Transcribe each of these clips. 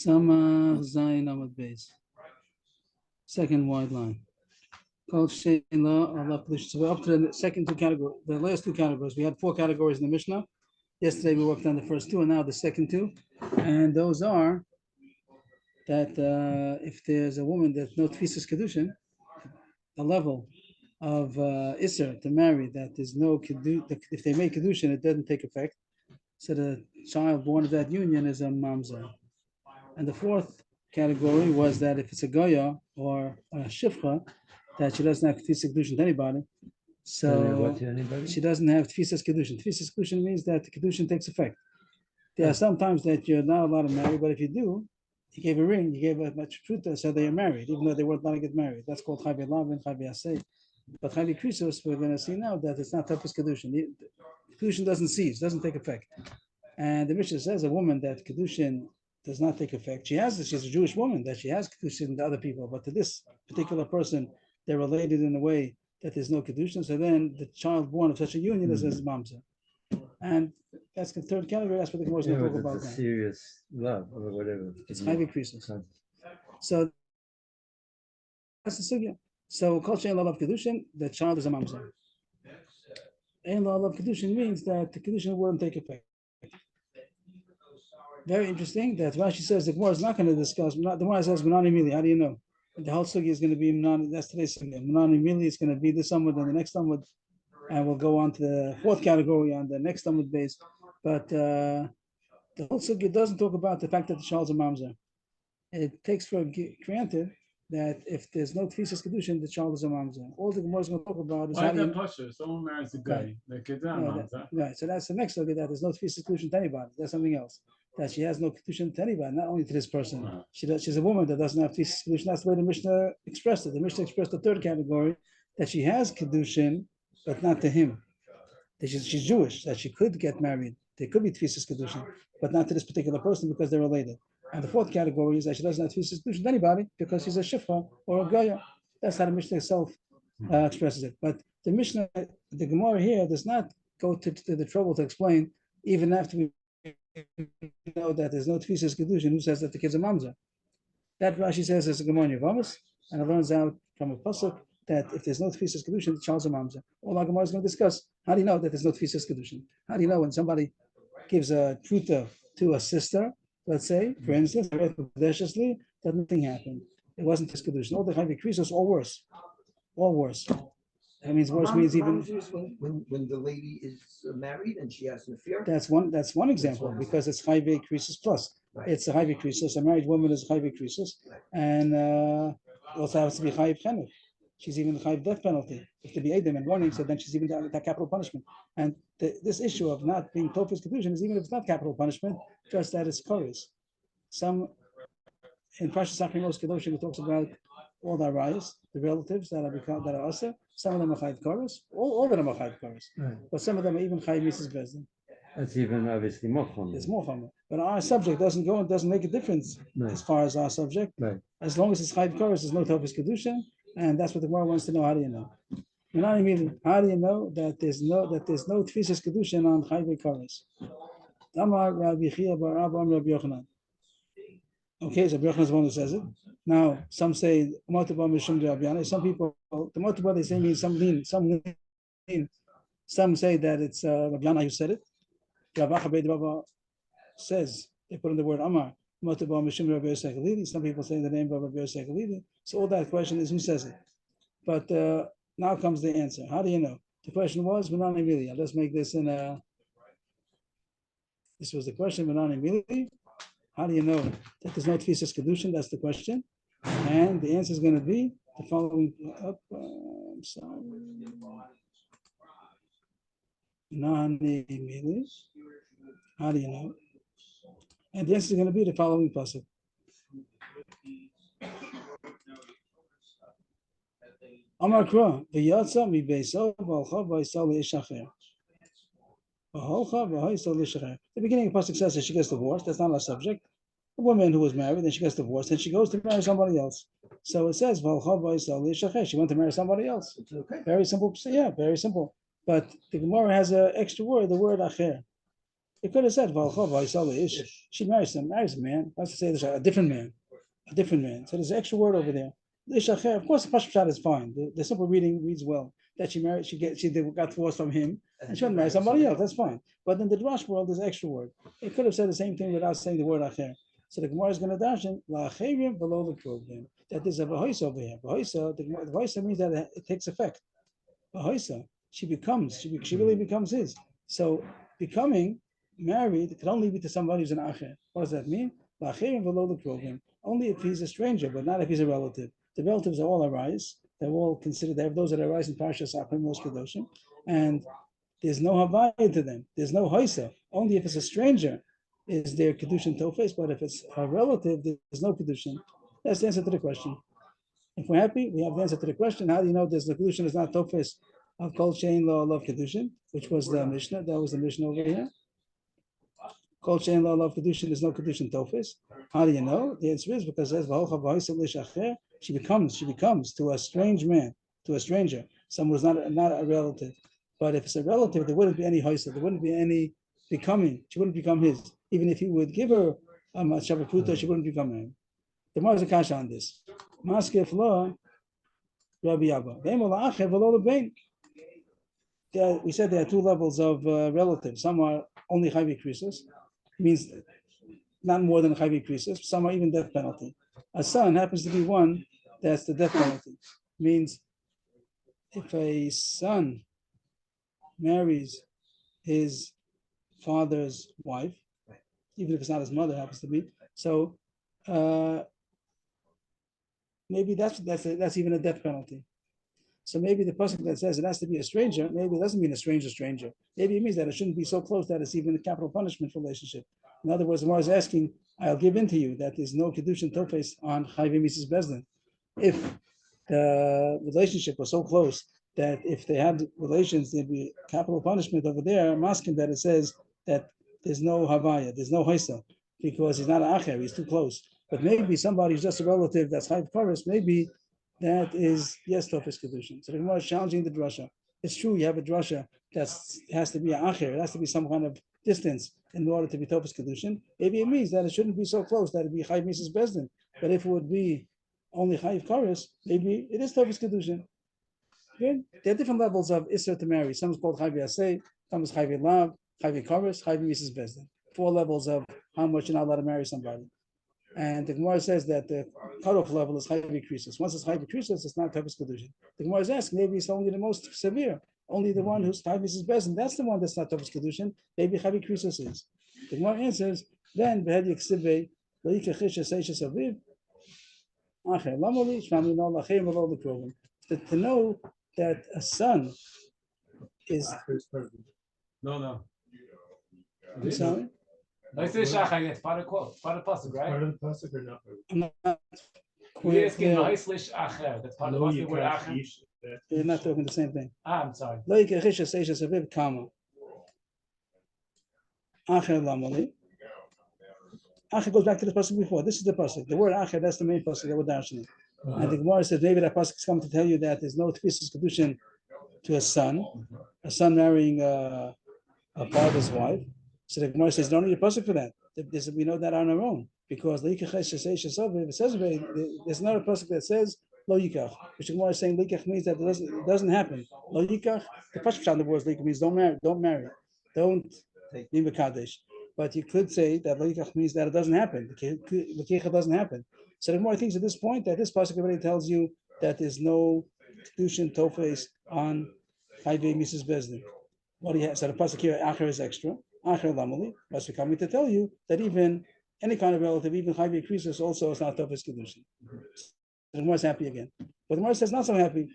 Samach Zayin Amud Beis. Second wide line. Called Sheila Allah Kedushin. So we're up to the second two categories, the last two categories. We had four categories in the Mishnah. Yesterday we worked on the first two, and now the second two. And those are that if there's a woman that's no Tfisas Kiddushin, the level of Isser to marry, that there's no Kiddushin, if they make Kiddushin, it doesn't take effect. So the child born of that union is a mamzer. And the fourth category was that if it's a goya or a shifcha, that she doesn't have tfisas kedushin to anybody. So she doesn't have tfisas kedushin. Tfisas kedushin means that the kedushin takes effect. There are some times that you're not allowed to marry, but if you do, you gave a ring, you gave a much truth, so they are married, even though they weren't allowed to get married. That's called chayve lavin, chayve asay. But chayve krisos, we're going to see now that it's not tfisas kedushin. Kedushin doesn't cease, doesn't take effect. And the Mishnah says a woman that kedushin does not take effect. She's a Jewish woman that she has kedushin to other people, but to this particular person, they're related in a way that there's no kedushin. So then the child born of such a union is his mamzer. And that's the third category. That's what the Gemara is going to talk about now. Serious love or whatever. It's chayve krisos. So that's the sugya. So kol she'en lo alav kedushin, the child is a mamzer. Ein lo alav kedushin means that the kedushin wouldn't take effect. Very interesting that Rashi says the Gemara is not going to discuss. The Gemara says Menani Mili. How do you know? The whole sugi is going to be Menani. That's today's sugi. Menani Mili is going to be this Amud and the next Amud, and we'll go on to the fourth category on the next Amud base. But the whole sugi doesn't talk about the fact that the child's a mamzer. It takes for granted that if there's no tfisas kedushin, the child is a mamzer. All the Gemara is going to talk about is why the pasha? Someone marries a guy. The kid's a mamzer. Right. So that's the next sugi, that there's no tfisas kedushin to anybody. That's something else. That she has no kedushin to anybody, not only to this person. Wow. She's a woman that doesn't have tfisas kedushin. That's the way the Mishnah expressed it. The Mishnah expressed the third category, that she has kedushin, but not to him. That she's Jewish, that she could get married. There could be tfisas kedushin, but not to this particular person because they're related. And the fourth category is that she doesn't have tfisas kedushin to anybody because she's a shifra or a goya. That's how the Mishnah itself expresses it. But the Mishnah, the Gemara here does not go to the trouble to explain, even after we know that there's no tfisas kedushin, who says that the kid's a mamzer. That Rashi says is a Gemara Yavamas, and it learns out from a pasuk that if there's no tfisas kedushin, the child's a mamzer. All our Gemara is going to discuss. How do you know that there's no tfisas kedushin? How do you know when somebody gives a pruta to a sister, let's say, for instance, audaciously, that nothing happened? It wasn't tfisas kedushin. All the chayve krisos, all worse. All worse. That means worse means even when the lady is married and she has an affair. That's one example because it's chayve krisos plus. Right. It's a chayve krisos. A married woman is chayve krisos, and also has to be chayve chenek. She's even chayve death penalty. If to be edim and warning, so then she's even that capital punishment. And this issue of not being tofis kedushin is even if it's not capital punishment, just that it's koris. Some in Parshas Achrimos Kedushin it talks about all the arayos, the relatives that are asa. Some of them are chayv koros. All of them are chayv koros. Right. But some of them are even chayv mitzvahs bezdin. That's even obviously more chomer. It's more chomer. But our subject doesn't make a difference as far as our subject. Right. As long as it's chayv koros, there's no tofis kedushin, and that's what the Gemara wants to know. How do you know? How do you know that there's no tfisas kedushin on chayv koros? Amar Rabbi Chia bar Abba Rabbi Yochanan. Okay, so Rabbi Yochanan is the one who says it. Now, some say some people, the motivah they say means some lean. Some say that it's Rabbi Yana who said it. Rabbi says, they put in the word Amar. Some people say the name of Rabbi Yosef Galili. So all that question is who says it. But now comes the answer. How do you know? The question was Menani Mili. Let's make this in a. This was the question, Menani Mili. How do you know that there's no tfisas kedushin? That's the question. And the answer is going to be the following. I'm sorry. Menani Mili. How do you know? And the answer is going to be the following pasuk. Amar Kra, v'yatsa mi beiso v'alcha v'yisal l'ishacher. V'holcha v'yisal l'ishacher. The beginning of pasuk says that she gets divorced. That's not our subject. A woman who was married, then she gets divorced, and she goes to marry somebody else. So it says v'alcha v'yisal l'ishacher. She went to marry somebody else. Okay. Very simple. Yeah, very simple. But the Gemara has an extra word, the word acher. It could have said, she marries a man. Let's say there's a different man. So there's an extra word over there. Of course, the Pashut is fine. The simple reading reads well. That she married, she got divorced from him, and she went to marry somebody else. That's fine. But in the Drash world, there's an extra word. It could have said the same thing without saying the word acher. So the Gemara is going to dash in la'acherim below the program. That there's a v'hoisa over here. V'hoisa, the v'hoisa means that it takes effect. V'hoisa, she really becomes his. So becoming married can only be to somebody who's an acher. What does that mean? La'acherim below the program. Only if he's a stranger, but not if he's a relative. The relatives are all arise. They're all considered. They have those that arise in Parshas Achim Mos Kedoshim, and there's no havaya to them. There's no hoisa. Only if it's a stranger is there Kiddushin Tofes, but if it's a relative, there's no Kiddushin. That's the answer to the question. If we're happy, we have the answer to the question. How do you know there's the Kiddushin is not Tofes of Kol Shein Lo Love Kiddushin, which was the Mishnah? That was the Mishnah over here. Kol Shein Lo Love Kiddushin is no Kiddushin Tofes. How do you know? The answer is because it says she becomes to a strange man, to a stranger, someone who's not a relative. But if it's a relative, there wouldn't be any hoisa, there wouldn't be any becoming. She wouldn't become his. Even if he would give her a shabbat, she wouldn't become him. The Gemara is a kasha on this. Maskef law, Rabbi Abba. We said there are two levels of relatives. Some are only chayvi krisos, means not more than chayvi krisos. Some are even death penalty. A son happens to be one that's the death penalty. Means if a son marries his father's wife, even if it's not his mother, happens to be, so maybe that's even a death penalty. So maybe the person that says it has to be a stranger, maybe it doesn't mean a stranger. Maybe it means that it shouldn't be so close that it's even a capital punishment relationship. In other words, the Gemara is asking, I'll give in to you that there's no Kiddushin Tofes on Chayvim Mrs. Bezdin. If the relationship was so close that if they had relations, there'd be capital punishment over there. I'm asking that it says that there's no Havaya, there's no Haisa, because he's not an Acher, he's too close. But maybe somebody's just a relative that's Chayv Kares, maybe that is, yes, Tofes Kiddushin. So the Gemara is challenging the drasha. It's true, you have a drasha that has to be an Acher, it has to be some kind of distance in order to be Tofes Kiddushin. Maybe it means that it shouldn't be so close that it'd be Chayv Mrs. Bezdin. But if it would be only Chayv Kares, maybe it is Tofes Kiddushin. Okay? There are different levels of Isser to marry. Some is called Chayv Yaseh, some is Chayv Lav, Chayv Kares, Chayv Mrs. Bezdin. 4 levels of how much you're not allowed to marry somebody. And the Gemara says that the cutoff level is Chayv Krisos. Once it's Chayv Krisos, it's not Tofes Kiddushin. The Gemara is asking, maybe it's only the most severe. Only the one who's Chayv Mrs. Bezdin, that's the one that's not Tofes Kiddushin. Maybe Chayv Krisos is. The Gemara answers, then Behed Yiksibei, Loikachish Seishes Aviv, Acher Lamoli, Shmami No Lachem V'Lo L'Krovim. To know that a son is. No. I'm sorry? Let's say Shachar, it's part of quote, part of pasuk, right? Part of the pasuk or not? I'm not. We're asking Loislish Acher. That's part of the pasuk. Word Acher. You're not talking the same thing. I'm sorry. Loikachish Seishes Aviv, Kama. Acher Lamoli. Acher goes back to the pasuk before. This is the pasuk. The word Acher, that's the main pasuk that we're dashing. And the Gemara says maybe that pasuk is coming to tell you that there's no Tfisus Kiddushin to a son marrying a father's wife. So the Gemara says don't need a pasuk for that. We know that on our own because it says there's not a pasuk that says lo yikach, which the Gemara is saying likach means that it doesn't happen. Lo yikach, the pasuk on the word likach means don't marry, don't be mekadesh. But you could say that lo yikach means that it doesn't happen. The kecha doesn't happen. So the Gemara thinks at this point that this pasuk already tells you that there's no Kiddushin Tofes on Chayvei Mrs. Bezdin. What do you have? So the pasuk here, Acher is extra. Acher Lamali. That's coming to tell you that even any kind of relative, even Chayvei Krisos, also is not Tofes Kiddushin. The Gemara is happy again. But the Gemara says not so happy.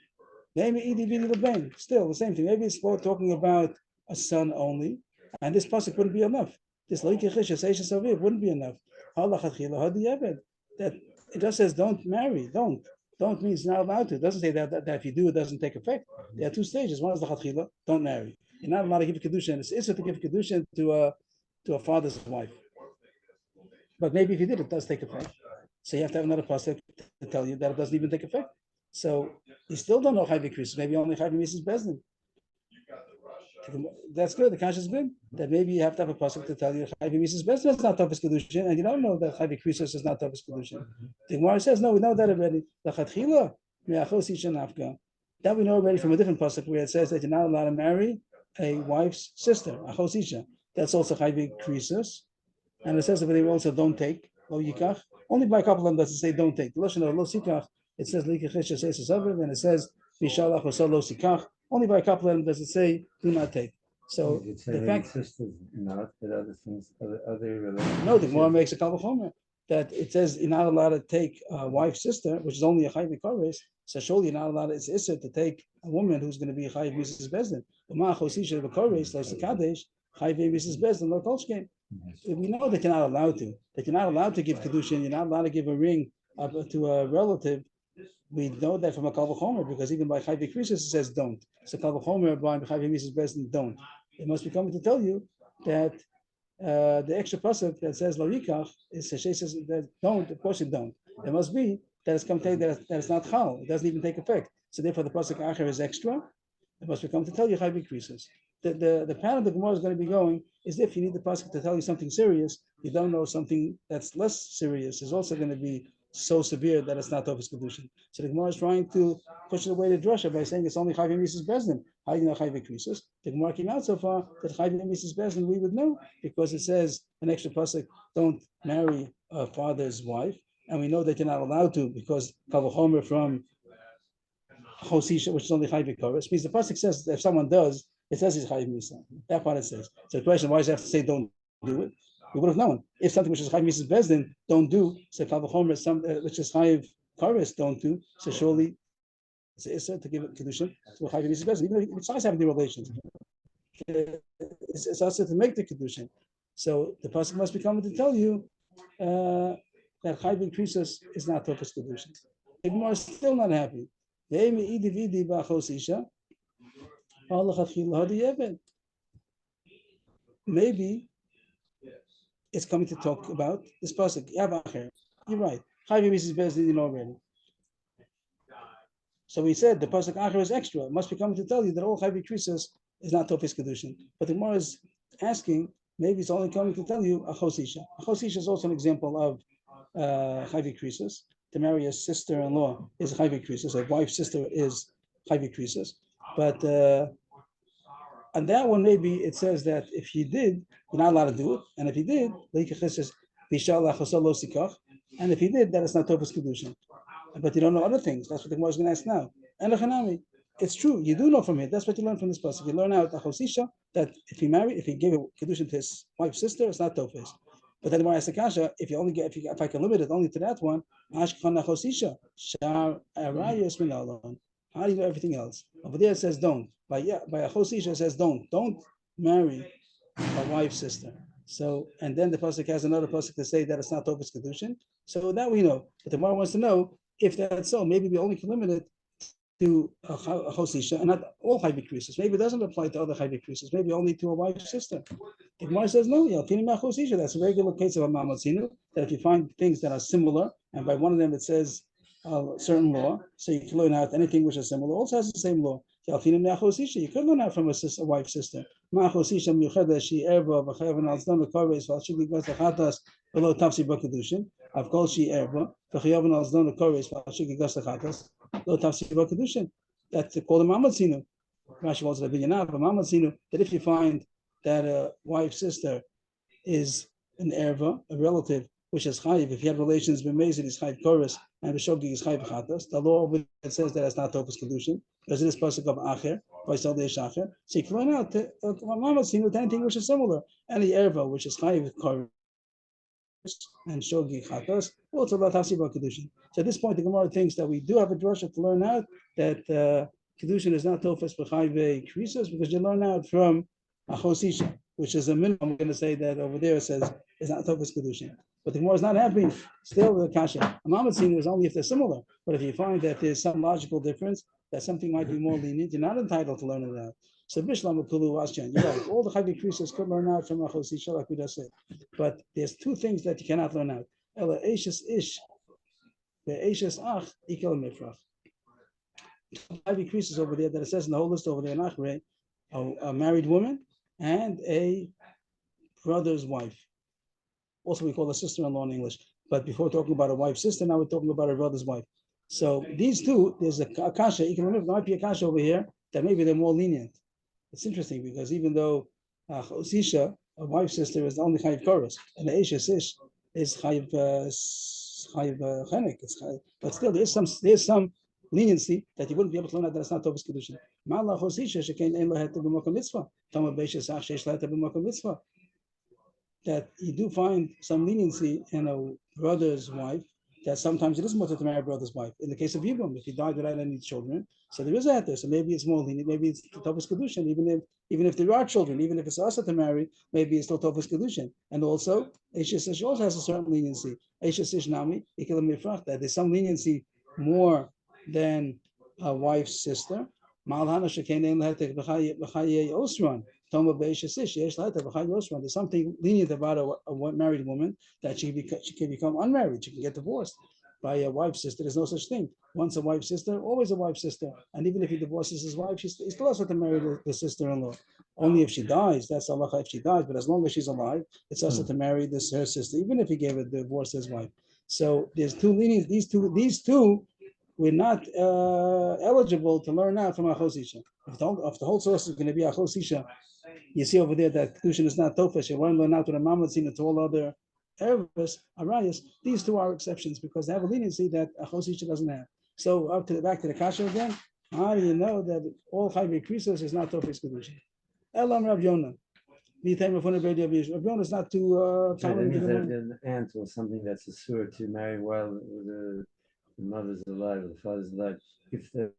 Maybe Idi Bidi Lebein. Still the same thing. Maybe it's talking about a son only, and this pasuk wouldn't be enough. This Loikachish Seishes Aviv wouldn't be enough. That it just says don't marry. Don't means not allowed to. It doesn't say that if you do, it doesn't take effect. There are 2 stages. One is the chatchila, don't marry. You're not allowed to give Kiddushin. It's easier to give Kiddushin to a father's wife. But maybe if you did, it does take effect. So you have to have another pasuk to tell you that it doesn't even take effect. So you still don't know Chayvei Krisos. Maybe only Chayvei Mrs. Bezdin. That's good. The kasha is good. That maybe you have to have a pasuk to tell you Chayv Mises Bezdin is not Tofes Kiddushin, and you don't know that Chayv Krisos is not Tofes Kiddushin. The Gemara says no, we know that already. The Chatchila me'achos isha nafka. That we know already from a different pasuk where it says that you're not allowed to marry a wife's sister, achos isha. That's also Chayv Krisos, and it says that they also don't take lo yikach. Only by a couple of them does it say don't take. The lashon of lo sikach, it says likach says and it says vishalach lo sikach. Only by a couple of them does it say do not take. So the fact sisters not that other things, other relations. no, the Gemara makes a Avrohom that it says you're not allowed to take a wife's sister, which is only a chayv kares. So surely you're not allowed. It's issa to take a woman who's going to be a chayv Mrs. Bezdin. The ma'achosisha of a kares like the kadesh chayv Mrs. Bezdin lo kolshkein. We know that you're not allowed to. That you're not allowed to give kedushin. You're not allowed to give a ring to a relative. We know that from a Avrohom because even by chayv krisis it says don't. So Avrohom by chayv Mrs. Bezdin don't. It must be coming to tell you that the extra pasuk that says lo yikach is Sheshes says that don't. Of course you don't. It must be that it's come to tell you that it's not chal. It doesn't even take effect. So therefore the pasuk acher is extra. It must be come to tell you chayv increases. The pattern the Gemara is going to be going is if you need the pasuk to tell you something serious, you don't know something that's less serious is also going to be so severe that it's not Tofes Kiddushin. So the Gemara is trying to push it away to drasha by saying it's only Chayv Mises Bezdin. How do you know Chayv Krisos? The Gemara came out so far that Chayv Mises Bezdin we would know because it says an extra pasuk don't marry a father's wife, and we know that you're not allowed to because Kavachomer from Chosisha, which is only Chayv Koros, means the pasuk says that if someone does, it says he's Chayv Misa. That part it says. So the question: why does it have to say don't do it? We would have known if something which is Chayv Mrs. Bezdin don't do, so Kavachomer which is Chayv Kares don't do, so surely it's Issa to give Kiddushin to Chayv Mrs. Bezdin, even if besides having the relations. It's also to make the Kiddushin. So the pasuk must be coming to tell you that Chayv Krisos is not Tofes Kiddushin. The Gemara is still not happy. Maybe it's coming to talk about this pasuk. You're right. Chayv Mrs. Bezdin you know already. So we said the pasuk acher is extra. It must be coming to tell you that all Chayv Krisos is not Tofes Kiddushin. But the Gemara is asking, maybe it's only coming to tell you achos isha. Achos isha is also an example of Chayv Krisos. To marry a sister-in-law is Chayv Krisos. A wife's sister is Chayv Krisos. But on that one, maybe it says that if he did, you're not allowed to do it. And if he did, and if he did, that is not Tofes Kiddushin. But you don't know other things. That's what the Gemara is going to ask now. And it's true. You do know from it. That's what you learn from this pasuk. You learn out Achosisha that if he gave a Kiddushin to his wife's sister, it's not Tofes. But then the Gemara asks the kasha, if I can limit it only to that one, Ashkan Achosisha, Shar Arayos Minalon. How do you know everything else? Over there it says don't. By Achosisha it says don't marry a wife's sister. So, and then the pasuk has another pasuk to say that it's not Tofes Kiddushin. So that we know. But the Gemara wants to know if that's so. Maybe we only can limit it to a Chosisha and not all Chayv Krisos. Maybe it doesn't apply to other Chayv Krisos. Maybe only to a wife's sister. The Gemara says no. That's a regular case of a Mamatzinu. That if you find things that are similar, and by one of them it says a certain law, so you can learn out anything which is similar. Also has the same law. You could learn out from a wife's sister. She erba v'chayav al zdon l'kares v'alshig l'gaz l'chatas below tafsi b'kedushin. I've called she erba v'chayav al zdon l'kares v'alshig l'gaz l'chatas below tafsi b'kedushin. That's called a mamatzinu. Rashi calls it a binyanav, a mamatzinu. That if you find that a wife's sister is an erva, a relative, which is chayiv, if you have relations with Mezid, is chayiv chorus, and Vishogi is chayiv chatas. The law over it says that it's not Tofes Kiddushin, because it is pasuk of acher, by Saldei Shacher. So you can learn out with anything which is similar. Any erva, which is chayiv chorus, and shogi chatas, also about hasiba Kiddushin. So at this point, the Gemara thinks that we do have a drasha to learn out that Kiddushin is not Tofes b'chayve krisos, because you learn out from achosisha, which is a minimum. I'm going to say that over there it says it's not Tofes Kiddushin. But the Gemara is not happy. Still, the kasha. A mamatzinu is only if they're similar. But if you find that there's some logical difference, that something might be more lenient, you're not entitled to learn it out. So Bishlam Kulu Asjan, you're right. All the Chayv Krisos could learn out from Achosisha, like we just said. But there's two things that you cannot learn out. Ela Eishes Ish, the Eishes Ach, Ikel Mifrach. Chayv Krisos over there that it says in the whole list over there in Achrei, a married woman and a brother's wife. Also, we call a sister-in-law in English. But before talking about a wife's sister, now we're talking about a brother's wife. So these two, there's a kasha. There might be a kasha over here that maybe they're more lenient. It's interesting because even though Chosisha, a wife's sister, is only chayiv koros, and the Eishes Ish is chayiv chenek. But still, there's some leniency that you wouldn't be able to learn that it's not Tovus Kiddushin. Ma'ala Chosisha shekein ein lahet b'makom mitzvah. Tama Beishes Ach sheish lahet b'makom mitzvah. That you do find some leniency in a brother's wife, that sometimes it is mutter to marry a brother's wife. In the case of Yibum, if he died without any children, so there is a heter, so maybe it's more lenient, maybe it's Tovus Kedushin, even if there are children, even if it's also to marry, maybe it's still Tovus Kedushin. And also, Eishes Ish also has a certain leniency. Eishes Ish Nami, that there's some leniency more than a wife's sister. There's something lenient about a married woman that she can become unmarried. She can get divorced by a wife's sister. There's no such thing. Once a wife's sister, always a wife's sister. And even if he divorces his wife, he still has to marry the sister-in-law. Only if she dies, that's Allah if she dies. But as long as she's alive, it's also to marry her sister, even if he gave a divorce to his wife. So there's two lenient. These two we're not eligible to learn out from a Chosisha. If the whole source is going to be a Chosisha, you see over there that Kiddushin is not Tofesh. You want to learn out to the Mamatzin and to all other Erevis, Arayas. These two are exceptions because they have a leniency that a Chosisha doesn't have. So back to the Kasha again. How do you know that all Chayvei Krisos is not Tofesh Kiddushin? Elam Rav Yonah. Rav Yonah is not too tolerant. An aunt or something that's a sur to marry while the mother's alive or the father's alive. If the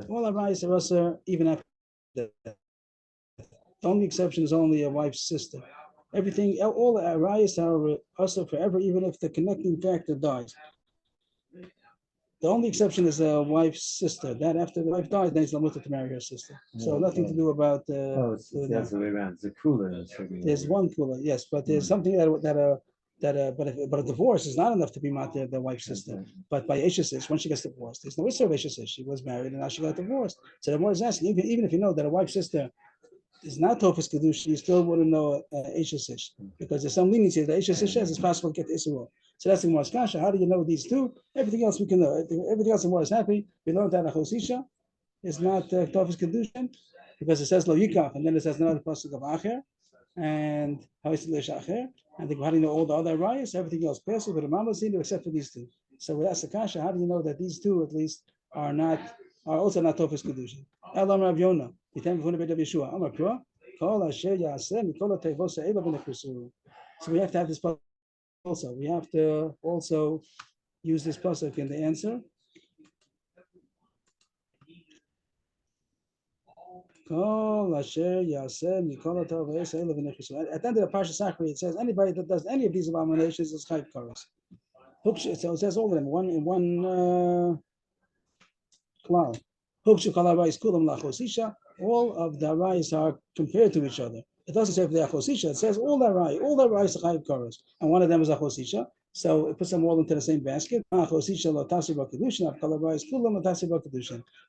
all Arayas are also even after that. The only exception is only a wife's sister. Everything, all the arayas are also forever, even if the connecting factor dies. The only exception is a wife's sister. That after the wife dies, then it's not to marry her sister. So nothing to do about. it's the other way around. It's a cooler. There's one kula, yes, but there's something but a divorce is not enough to be matir the wife's sister. But by Eshes, when she gets divorced, there's no issue of Eshes. She was married and now she got divorced. So the more is asking, even if you know that a wife's sister is not Tofus Kedushin, you still wouldn't know Eshes because there's some leniency that Eshes says it's possible to get Israel. So that's the more kasha. How do you know these two? Everything else we can know. Everything else the more is happy. We learned that a Chosisha is not Tofus Kedushin because it says Lo Yikach and then it says another pasuk of Acher and how is it Acher. And how do you know all the other riots? Everything else passes, but the Mamatzin except for these two. So that's the kasha. How do you know that these two at least are also not Tofus Kedushin? Elam Rav Yonah. So we have to have this also. We have to also use this pasuk in the answer. At the end of the Parsha Sachri, it says anybody that does any of these abominations is chayv karos. So it says all of them in one cloud. All of the arayis are compared to each other. It doesn't say if they are chosisha. It says all the arayis are chayv karos, and one of them is a chosisha. So it puts them all into the same basket.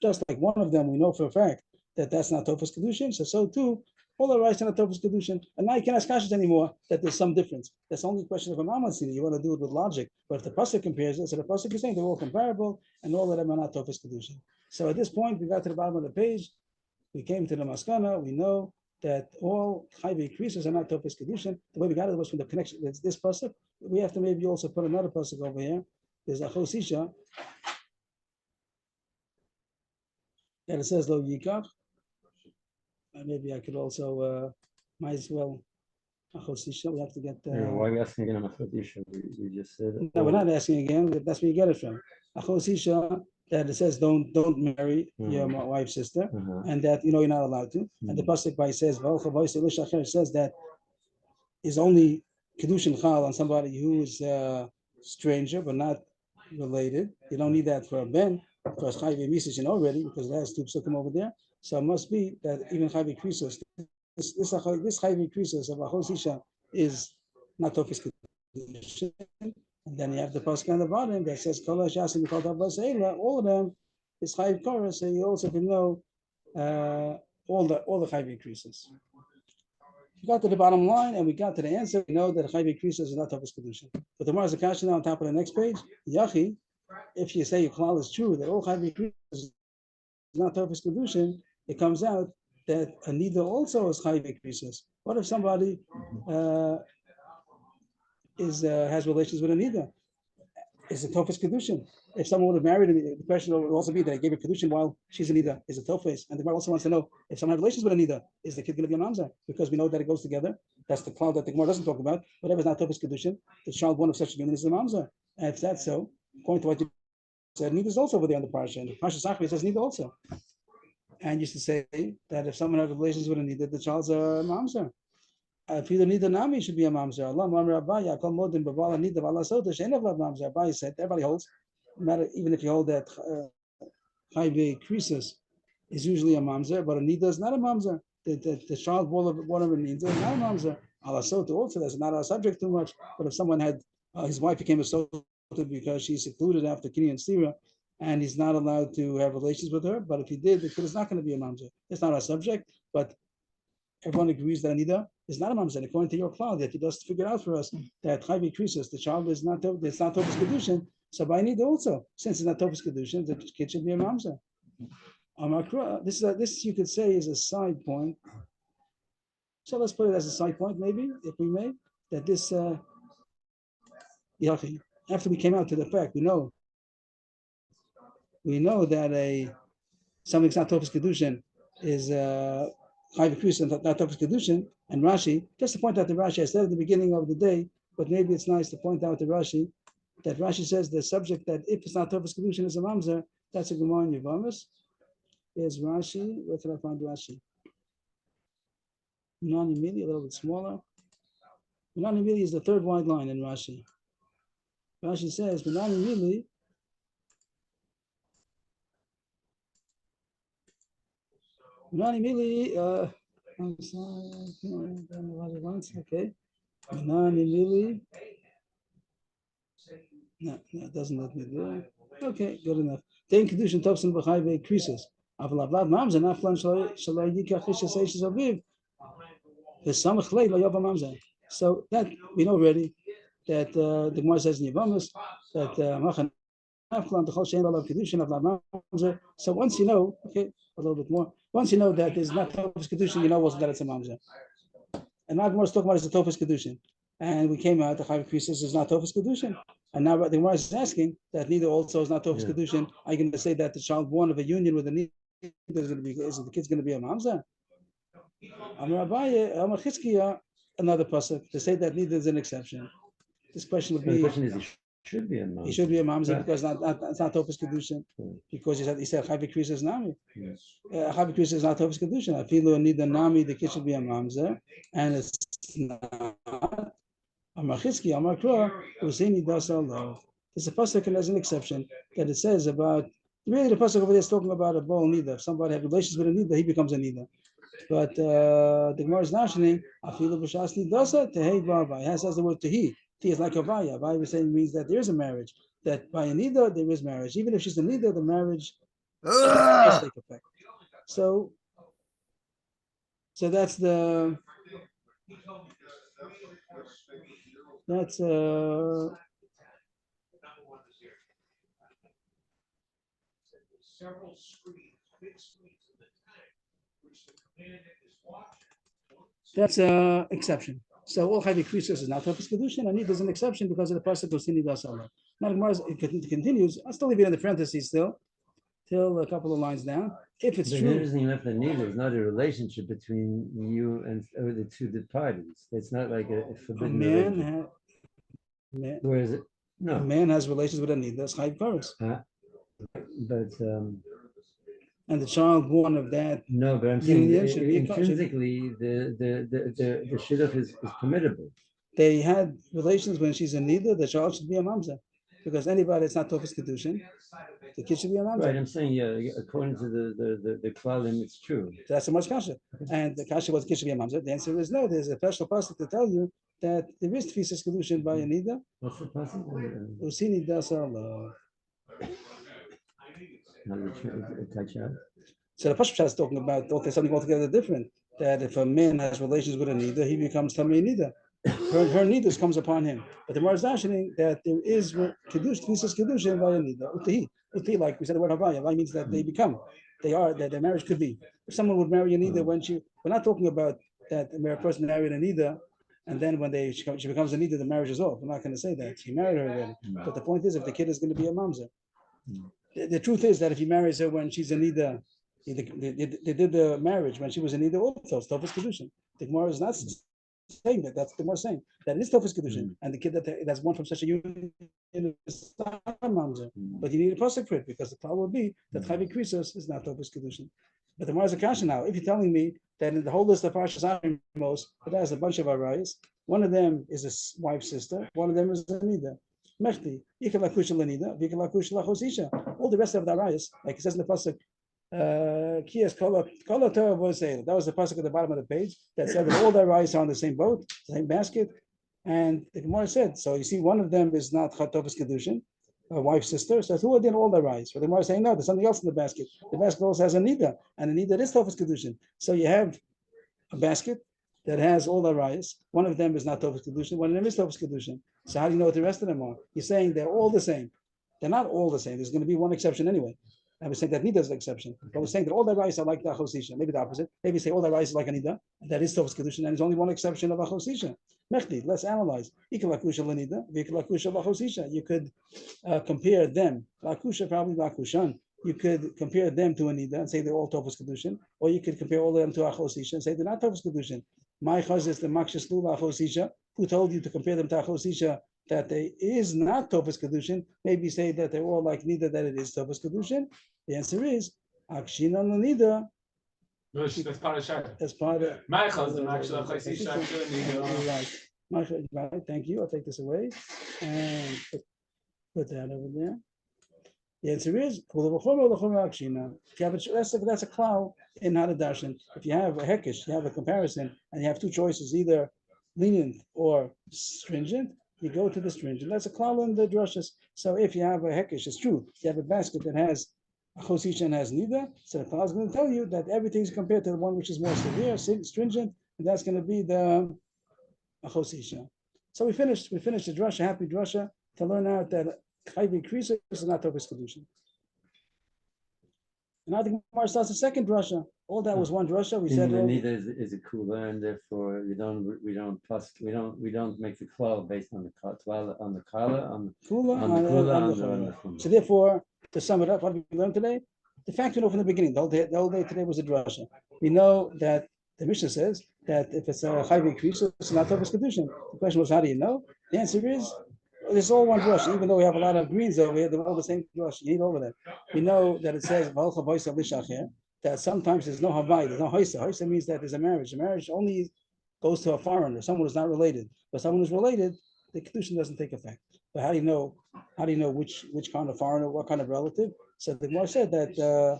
Just like one of them, we know for a fact that that's not Tofus Kedushin. So too, all the arayis are not Tofus Kedushin. And now you can't ask kashas anymore that there's some difference. That's only a question of a mamatzin. You want to do it with logic. But if the pasuk compares it, so the pasuk is saying they're all comparable, and all of them are not Tofus Kedushin. So at this point, we got to the bottom of the page. We came to the maskana. We know that all chayvei krisos are not Tofus Kedushin. The way we got it was from the connection. It's this pasuk. We have to maybe also put another pasuk over here. There's a chosisha that it says lo yikach. Maybe I could also might as well a chosisha. We have to get. Why are you asking again on a chosisha? We just said it. No, we're not asking again. That's where you get it from. A chosisha that it says don't marry your wife's sister, and that you're not allowed to. And the pasuk by says says that is only Kiddushin Chal on somebody who is a stranger but not related. You don't need that for a ben, because Chayvei Mises already, because it has two psukim over there. So it must be that even Chayvei Krisos, this Chayvei Krisos of a Chosisha is not Tofus Kiddushin. And then you have the pasuk on the bottom that says Kol Hashas and Kol Tavas Eila. All of them is Chayv Korah, so you also can know all the chayv increases. We got to the bottom line and we got to the answer. We know that chayv increases is not Tofes Kedushin. But the Mars Akasha now on top of the next page, Yachi, if you say your klal is true, that all chayv increases is not Tofes Kedushin, it comes out that a nida also is chayv increases. What if somebody has relations with a nida? Is it Tofes Kedushin? If someone would have married him, the question would also be that I gave her Kedushin while she's a nida. Is it Tofes? And the Gemara also wants to know if someone has relations with a nida, is the kid going to be a mamzer? Because we know that it goes together. That's the cloud that the Gemara doesn't talk about. Whatever is not Tofes Kedushin, the child born of such a union is a mamzer. And if that's so, according to what you said, nida is also over there on the parsha. And the parsha Sachri says nida also. And used to say that if someone has relations with a nida, the child's a mamzer. If you don't need a nami, should be a mamzer. Allah, Mamre Abaya, Kol Modim, Bavala Nida, Vala Sota, Shein of Mamzer. Abaya said, everybody holds, no matter, even if you hold that Chayve Krisis is usually a mamzer, but a nida is not a mamzer. The child born of a nida is not a mamzer. Allah Sota also, that's not our subject too much. But if someone had, his wife became a Sota because she's secluded after Kini and Sira, and he's not allowed to have relations with her, but if he did, the kid is not going to be a mamzer. It's not our subject, but everyone agrees that Anida is not a mamzer. According to your cloud, that he does figure out for us that Chayv increases, the child is not it's not Tofes Kedushin. So by Anida also, since it's not Tofes Kedushin, the kid should be a mamzer. This you could say is a side point. So let's put it as a side point, maybe, if we may, that this after we came out to the fact, we know that something's not Tofes Kedushin is Chayv Krisis, not Tofes Kedushin, and Rashi, just to point out to Rashi, I said at the beginning of the day, but maybe it's nice to point out to Rashi, that Rashi says the subject that if it's not Tofes Kedushin is a mamzer, that's a Gemara in Yevamos. Here's Rashi, where can I find Rashi? Unanimity, a little bit smaller. Unanimity is the third wide line in Rashi. Rashi says, Unanimity, I'm sorry, okay. Unanimity. No, it doesn't let me do it. Okay, good enough. Then Kiddushin Tofsin B'chayve increases. Avlav Mamzer, Naflan Shalai Yikach Hishes Eishes Aviv. The Samach Lei Lo Yava Mamzer. So that we know already that the Gemara says in Yevamos that Machan Naflan the Chol Shein Olav Kiddushin Avlav Mamzer. So once you know, okay, a little bit more. Once you know that there's not Tofes Kiddushin, you know also that it's a Mamzer. And now the Gemara is talking about is the Tofes Kiddushin. And we came out the Chayv Krisis is not Tofes Kedushin, and now the Gemara is asking that neither also is not Tofes Kedushin. Are you going to say that the child born of a union with a nida is going to be? Is the kid's going to be a mamzer? Amar Abaye, Amar Chizkiya, another pasuk to say that neither is an exception. This question would be: the question is, he should be a mamzer. He should be a mamzer Right. because it's not Tofes Kedushin, because he said Chayv Krisis nami. Yes. Chayv Krisis is not Tofes Kedushin. I feel nida nami, the kid should be a mamzer, and it's not. Amar Chizki, Amar Kra, Usini Das Allah. There's a pasuk as an exception that it says about really the pasuk over there is talking about a bol nida. If somebody has relations with a nida, he becomes a nida. But the Gemara is mentioning afilu b'shas nidasa tehei b'avai. It has the word tehi. Tehi is like avaya. Avaya we're saying means that there is a marriage. That by a nida there is marriage. Even if she's a nida, the marriage does take effect. So that's the. That's Several screens, big screens in the tank, which the commander is watching. That's a exception. So all Chayv Krisis is not Tofes Kedushin, and need is an exception because of the pasuk of Sini Das Allah. Now the Gemara continues. I'll still leave it in the parentheses still, till a couple of lines down. If it's But true, interesting enough, the nida is not a relationship between you and or the two parties. It's not like a a forbidden relationship. man, Whereas a no, man has relations with a nida, that's Chayv Kares. but And the child born of that, no, but I'm saying Union should be a intrinsically the shidduch is permittable. they had relations when she's a nida, the child should be a mamza. Because anybody that's not Tofes Kedushin, the kid should be a mamza. Right, I'm saying according to the klalim, it's true. That's so much kasha. And the kasha was the kid should be a mamzer. The answer is no. There's a special pasuk to tell you that there is tefisas kedushin by a nida. What's the possible? Usini das Allah. Not a touch out. So the Pashas is talking about something altogether different. That if a man has relations with a nida, he becomes tamei nida. Her nidus comes upon him. But the Gemara is mentioning that there is kiddush, tvisas kiddushin by a nida. Uti, like we said, the word havaya. Havaya means that they become, they are, that their marriage could be. If someone would marry a nida when we're not talking about that where a person married a nida, and then when she becomes a nida, the marriage is off. We're not going to say that she married her already. But the point is, if the kid is going to be a mamzer, the truth is that if he marries her when she's a nida, they did the marriage when she was a nida also. It's Tofas Kiddushin. The Gemara is not saying that. That's the Gemara saying that it is Tofas Kiddushin, and the kid that's born from such a union is not mamzer. But you need a pasuk for it because the problem would be that Chavi Krisos is not Tofas Kiddushin. But the Gemara is a kasha now. If you're telling me that in the whole list of Parshas Amos, it has a bunch of arayos, one of them is a wife's sister, one of them is a nida. Mechti, all the rest of the arayos, like it says in the pasuk, that was the pasuk at the bottom of the page that said that all the arayos are on the same boat, the same basket, and the Gemara said, so you see, one of them is not Chatofis Kedushin, a wife's sister. So who are in all the rice? But the Gemara is saying no, there's something else in the basket. The basket also has a nida, and a nida is Tofis Kedushin. So you have a basket that has all the rice. One of them is not Tofis Kedushin, one of them is Tofis Kedushin. So how do you know what the rest of them are? You're saying they're all the same. They're not all the same. There's going to be one exception anyway. I was saying that nida is an exception. But we're saying that all the rice are like the achosisha. Maybe the opposite. Maybe say all the rice is like a nida, and that is Tofis Kedushin, and there's only one exception of achosisha. Mechdi, let's analyze. You could compare them. Lakusha probably lakushan. You could compare them to a nida and say they're all Tofas Kedushin, or you could compare all of them to achosisha and say they're not Tofas Kedushin. My chaz is the makshas lula achosisha. Who told you to compare them to achosisha? That they is not Tofas Kedushin. Maybe say that they're all like nida, that it is Tofas Kedushin. The answer is akshin on the nida. That's part of Shaka. As part of My husband actually, right, thank you. I'll take this away and put that over there. The answer is that's a cloud in Hadadarshan. If you have a hekish, you have a comparison, and you have two choices, either lenient or stringent, you go to the stringent. That's a cloud in the drushes. So if you have a hekish, it's true. You have a basket that has a chosisha and has nida, so the cloud is going to tell you that everything's compared to the one which is more severe, stringent, and that's going to be the chosisha. So we finished the drasha, happy drasha, to learn out that chayvi krisa is not Tofis Kedushin. And now the Gemara starts the second drasha. All that was one drasha. We said the nida is a kula, and therefore we don't make the klal based on the kala, on the kula. So therefore, to sum it up, what did we learn today? The fact we know from the beginning, the whole day today was a drasha. We know that the Mishnah says that if it's a chayvi krisa, it's not Tofis Kedushin. The question was, how do you know? The answer is, it's all one drush. Even though we have a lot of greens over here, they're all the same drush. You need all of them. We know that it says that sometimes there's no havai, there's no hoisa. Hoisa means that there's a marriage. A marriage only goes to a foreigner, someone who's not related. But someone who's related, the Kiddushin doesn't take effect. But how do you know? How do you know which kind of foreigner, what kind of relative? So the Gemara said that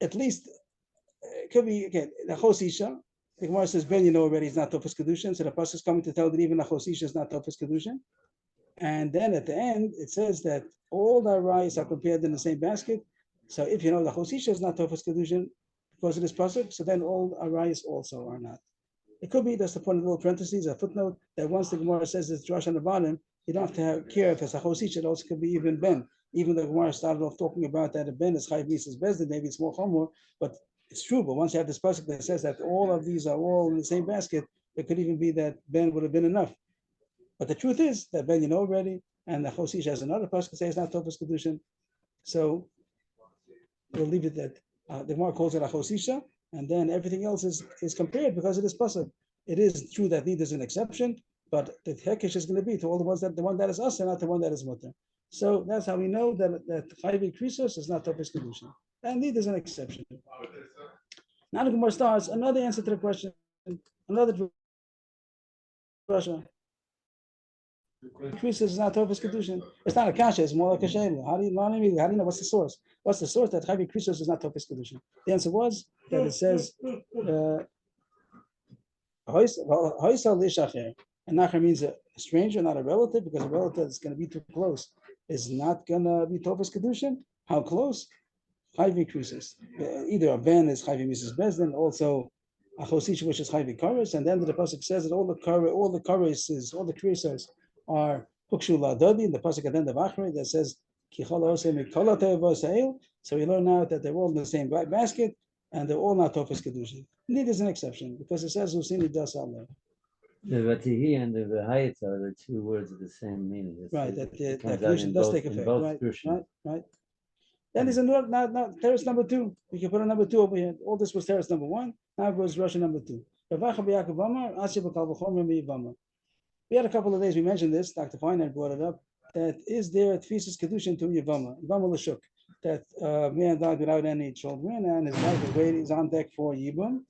at least it could be again the chosisha. The Gemara says Ben, you know already, is not Tofas Kedushin. So the pasuk is coming to tell that even the chosisha is not Tofas Kedushin. And then at the end it says that all the rice are compared in the same basket. So if you know the chosisha is not Tofas Kedushin because of this pasuk, so then all rice also are not. It could be that's the point of the little parentheses, a footnote, that once the Gemara says it's drush on the bottom, you don't have to care if it's a chosisha. It also could be even Ben. Even the Gemara started off talking about that a Ben is chayv misas bezdin, maybe it's more chomor, but it's true. But once you have this pasuk that says that all of these are all in the same basket, it could even be that Ben would have been enough. But the truth is that Ben you know already, and the chosisha has another pasuk that says it's not Tofas Kedushin. So we'll leave it that the Gemara calls it a chosisha, and then everything else is compared because of this pasuk. It is true that need is an exception, but the hekesh is going to be to all the ones that the one that is us and not the one that is mutter. So that's how we know that chayvi krisos is not Tofas Kedushin, and need is an exception. Now the Gemara starts another answer to the question, another question. Krisos is not Tofas Kedushin. It's not a kasha; it's more like a shayla. How do you know what's the source? What's the source that chayvi krisos is not Tofas Kedushin? The answer was that it says. And Nachar means a stranger, not a relative, because a relative is going to be too close, is not going to be Tofas Kedushin. How close? Chayvi Krusis. Either a ben is Chayvi Mrs. Bezdin, also a Chosish, which is Chayvi Karis, and then the pasuk says that all the Karises, all the Krisas are Hukshula Dodi, in the pasuk at the end of Achrei that says Kichola Osei Mikola Tevasail. So we learn now that they're all in the same basket and they're all not Tofes Kedushin. Indeed, is an exception because it says Usini Das Allah. The Vatihi and the Vahayat are the two words of the same meaning. Right, that comes out Kedushin in does both- take in effect. both Right, Kiddushin. right. Then there's another, now terrace number 2. We can put a number 2 over here. All this was terrace number 1. Now goes Russia number 2. We had a couple of days, we mentioned this, Dr. Feiner brought it up, that is there a Tfisis Kedushin to Yavama Lashuk, that man died without any children, and his wife is waiting, is on deck for Yibam,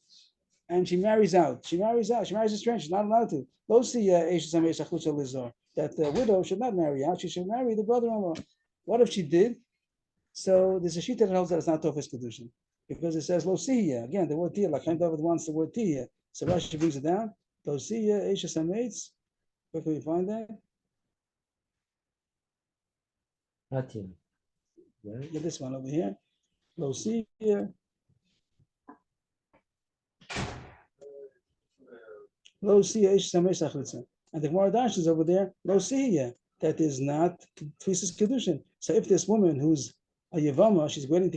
and she marries out. She marries a stranger, she's not allowed to. That the widow should not marry out, she should marry the brother-in-law. What if she did? So there's a sheet that holds that it's not Tofes Kedushin because it says lo siya. Again, the word tia, like Chaim David wants the word tia. So Rashi brings it down. Lo siya, Eishes Hamates. Where can we find that? Hatim. Right? Get this one over here. Lo siya. Lo siya, Eishes Hamates Achlitza. And the Gemara Dash is over there. Lo siya. That is not Tfisis Kedushin. So if this woman who's a Yavama, she's waiting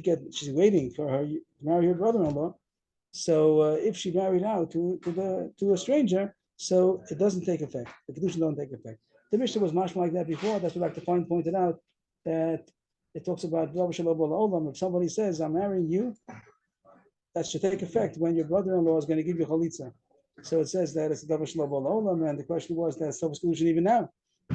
for her to marry her brother-in-law. So if she married out to a stranger, so it doesn't take effect. The Kiddushin don't take effect. The Mishnah was much like that before. That's what Dr. Fine pointed out, that it talks about if somebody says, I'm marrying you, that should take effect when your brother-in-law is going to give you chalitza. So it says that it's a Davar Shalom Olam, and the question was that Tofes Kiddushin even now.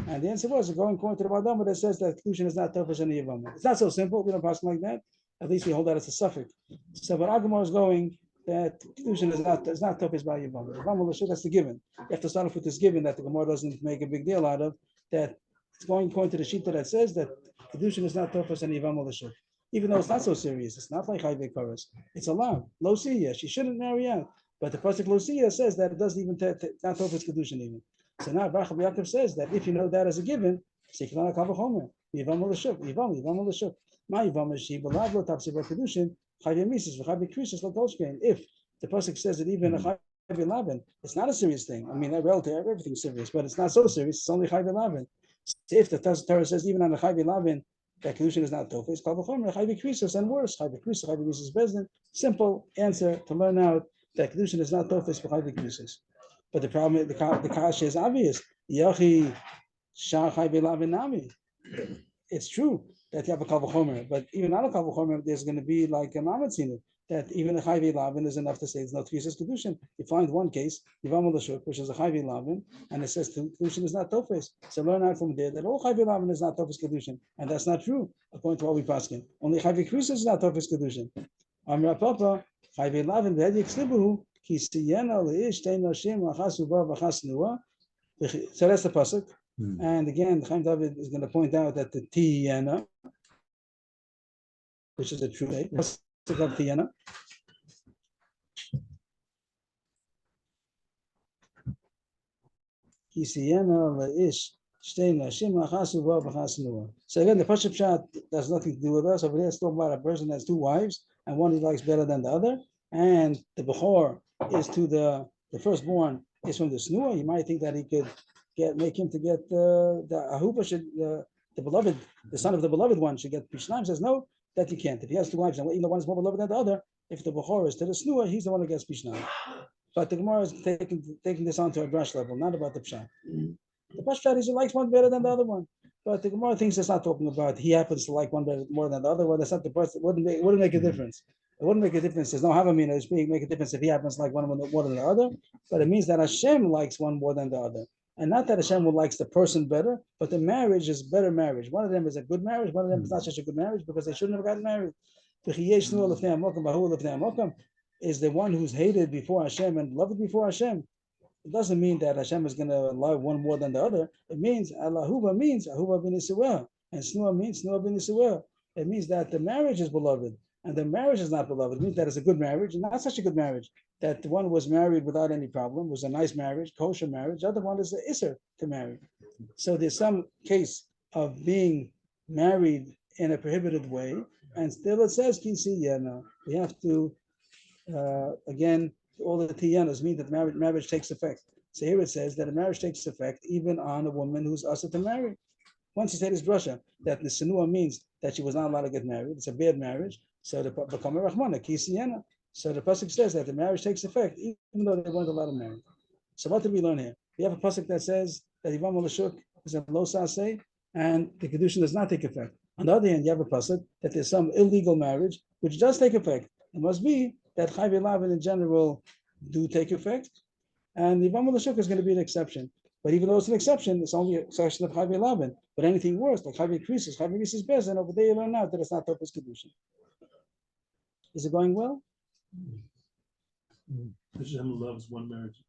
And the answer was going according to the Badama that says that Kiddushin is not Tofes and Yavama. It's not so simple. We don't pass like that. At least we hold that as a suffix. So but Agamar is going that Kiddushin is not Tofes by Yavama. Yavama L'shuk, that's the given. You have to start off with this given that the Gemara doesn't make a big deal out of. That it's going according to the sheet that says that Kiddushin is not Tofes and Yavama L'shuk. Even though it's not so serious, it's not like Chayvei Karas. It's allowed. Lo Siya, she shouldn't marry out. But the pasuk Lo Siya says that it doesn't even not Tofes Kiddushin even. So now Avrohom Yaakov says that if you know that as a given, Siklan Kavachomer, Yivam L'shuk, Yivam L'shuk. My Yivam is she belav lo tapsi bar Kiddushin, Chayvei Mises, V'chayvei Krisis lo Tolshkein. If the pasuk says that even a Chayvei Lavan, it's not a serious thing. I mean, relative, everything's serious, but it's not so serious. It's only Chayvei Lavan. So if the Torah says even on the Chayvei Lavan, that Kiddushin is not Tofes, Kavachomer, Chayvei Krisis, and worse, Chayvei Krisis, Chayvei Mises Bezdin. Simple answer to learn out that Kiddushin is not Tofes, V'chayvei Krisis. But the problem, the kasha is obvious. Yachi shachai b'lavinami. It's true that you have a kavachomer, but even not a kavachomer, there's going to be like a mamatzinu that even a chayvi lavin is enough to say it's not tfisis kedushin. You find one case, Yivam L'shuk, which is a chayvi lavin, and it says kedushin is not tofes. So learn out from there that all chayvi lavin is not tofes kedushin, and that's not true according to what we paskin. Only chayvi krisis is not tofes kedushin. Amar Papa chayvi lavin v'hedi kslibuhu. So that's the pasuk. And again, Chaim David is going to point out that the Tiyana, which is a true name, pasuk of Tiyana. So again, the pasuk shot has nothing to do with us. Over there, it's talking about a person that has 2 wives, and one he likes better than the other. And the Bechor is to the firstborn is from the Snua. You might think that he could make him to get the Ahuba should the beloved, the son of the beloved one should get Pishnaim. Says no, that you can't. If he has 2 wives and either one is more beloved than the other, if the Bechor is to the Snua, he's the one who gets Pishnaim. But the Gemara is taking this on to a brush level, not about the Pshat. The Pshat is he likes one better than the other one. But the Gemara thinks it's not talking about he happens to like one better more than the other. Well, that's not the person. It wouldn't make a difference. It wouldn't make a difference. There's no Havamina. It's make a difference if he happens to like one more than the other. But it means that Hashem likes one more than the other. And not that Hashem likes the person better, but the marriage is better marriage. One of them is a good marriage. One of them is not such a good marriage because they shouldn't have gotten married. Is the one who's hated before Hashem and loved before Hashem. It doesn't mean that Hashem is going to love one more than the other. It means Allahuba means Ahuba bin Yisrael, and Snua means Snua bin Yisrael. It means that the marriage is beloved, and the marriage is not beloved. It means that it's a good marriage, and not such a good marriage. That the one was married without any problem, was a nice marriage, kosher marriage. The other one is an Isser to marry. So there's some case of being married in a prohibited way, And still it says kisi yana. We have to again, all the tiyanas mean that marriage takes effect. So here it says that a marriage takes effect even on a woman who's usher to marry. Once you say this drasha, that the sinua means that she was not allowed to get married, it's a bad marriage. So the become a rahmana kisiyana. So the pasuk says that the marriage takes effect even though they weren't allowed to marry. So what did we learn here? We have a pasuk that says that Ivam Malashuk is a lo saseh and the Kiddushin does not take effect. On the other hand, you have a pasuk that there's some illegal marriage which does take effect. It must be that Chai V'Lavin in general do take effect, and the Ivam Malashuk is going to be an exception. But even though it's an exception, it's only a section of Chai V'Lavin. But anything worse, like Chai V'Krisis, Chai V'Krisis Bezin, over there you learn out that it's not Topos Kiddushin. Is it going well? Hashem loves one marriage.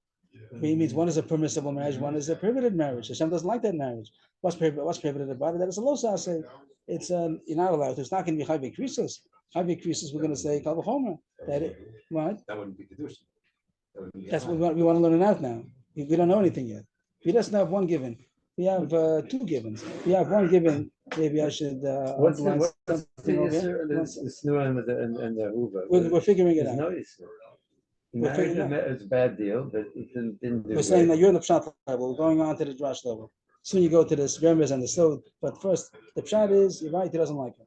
It means one is a permissible marriage, one is a prohibited marriage. Hashem doesn't like that marriage. What's prohibited about it? That is a lo saseh. It's you're not allowed to. It's not going to be chai v'krisos. Chai v'krisos, we're going to say kal v'chomer. That it, what? That wouldn't be Kiddushin. That's what we want to learn it out now. We don't know anything yet. We just have one given. We have two givens. We have one given. Maybe I should What's underline the something over here. snua and the hoover? We're figuring it There's out. no issue. We're figuring it It's a bad deal, but it didn't do We're saying great. that you're in the pshat level. We're going on to the drash level. Soon you go to the remez and the sod. But first, the pshat is you're right. He doesn't like it.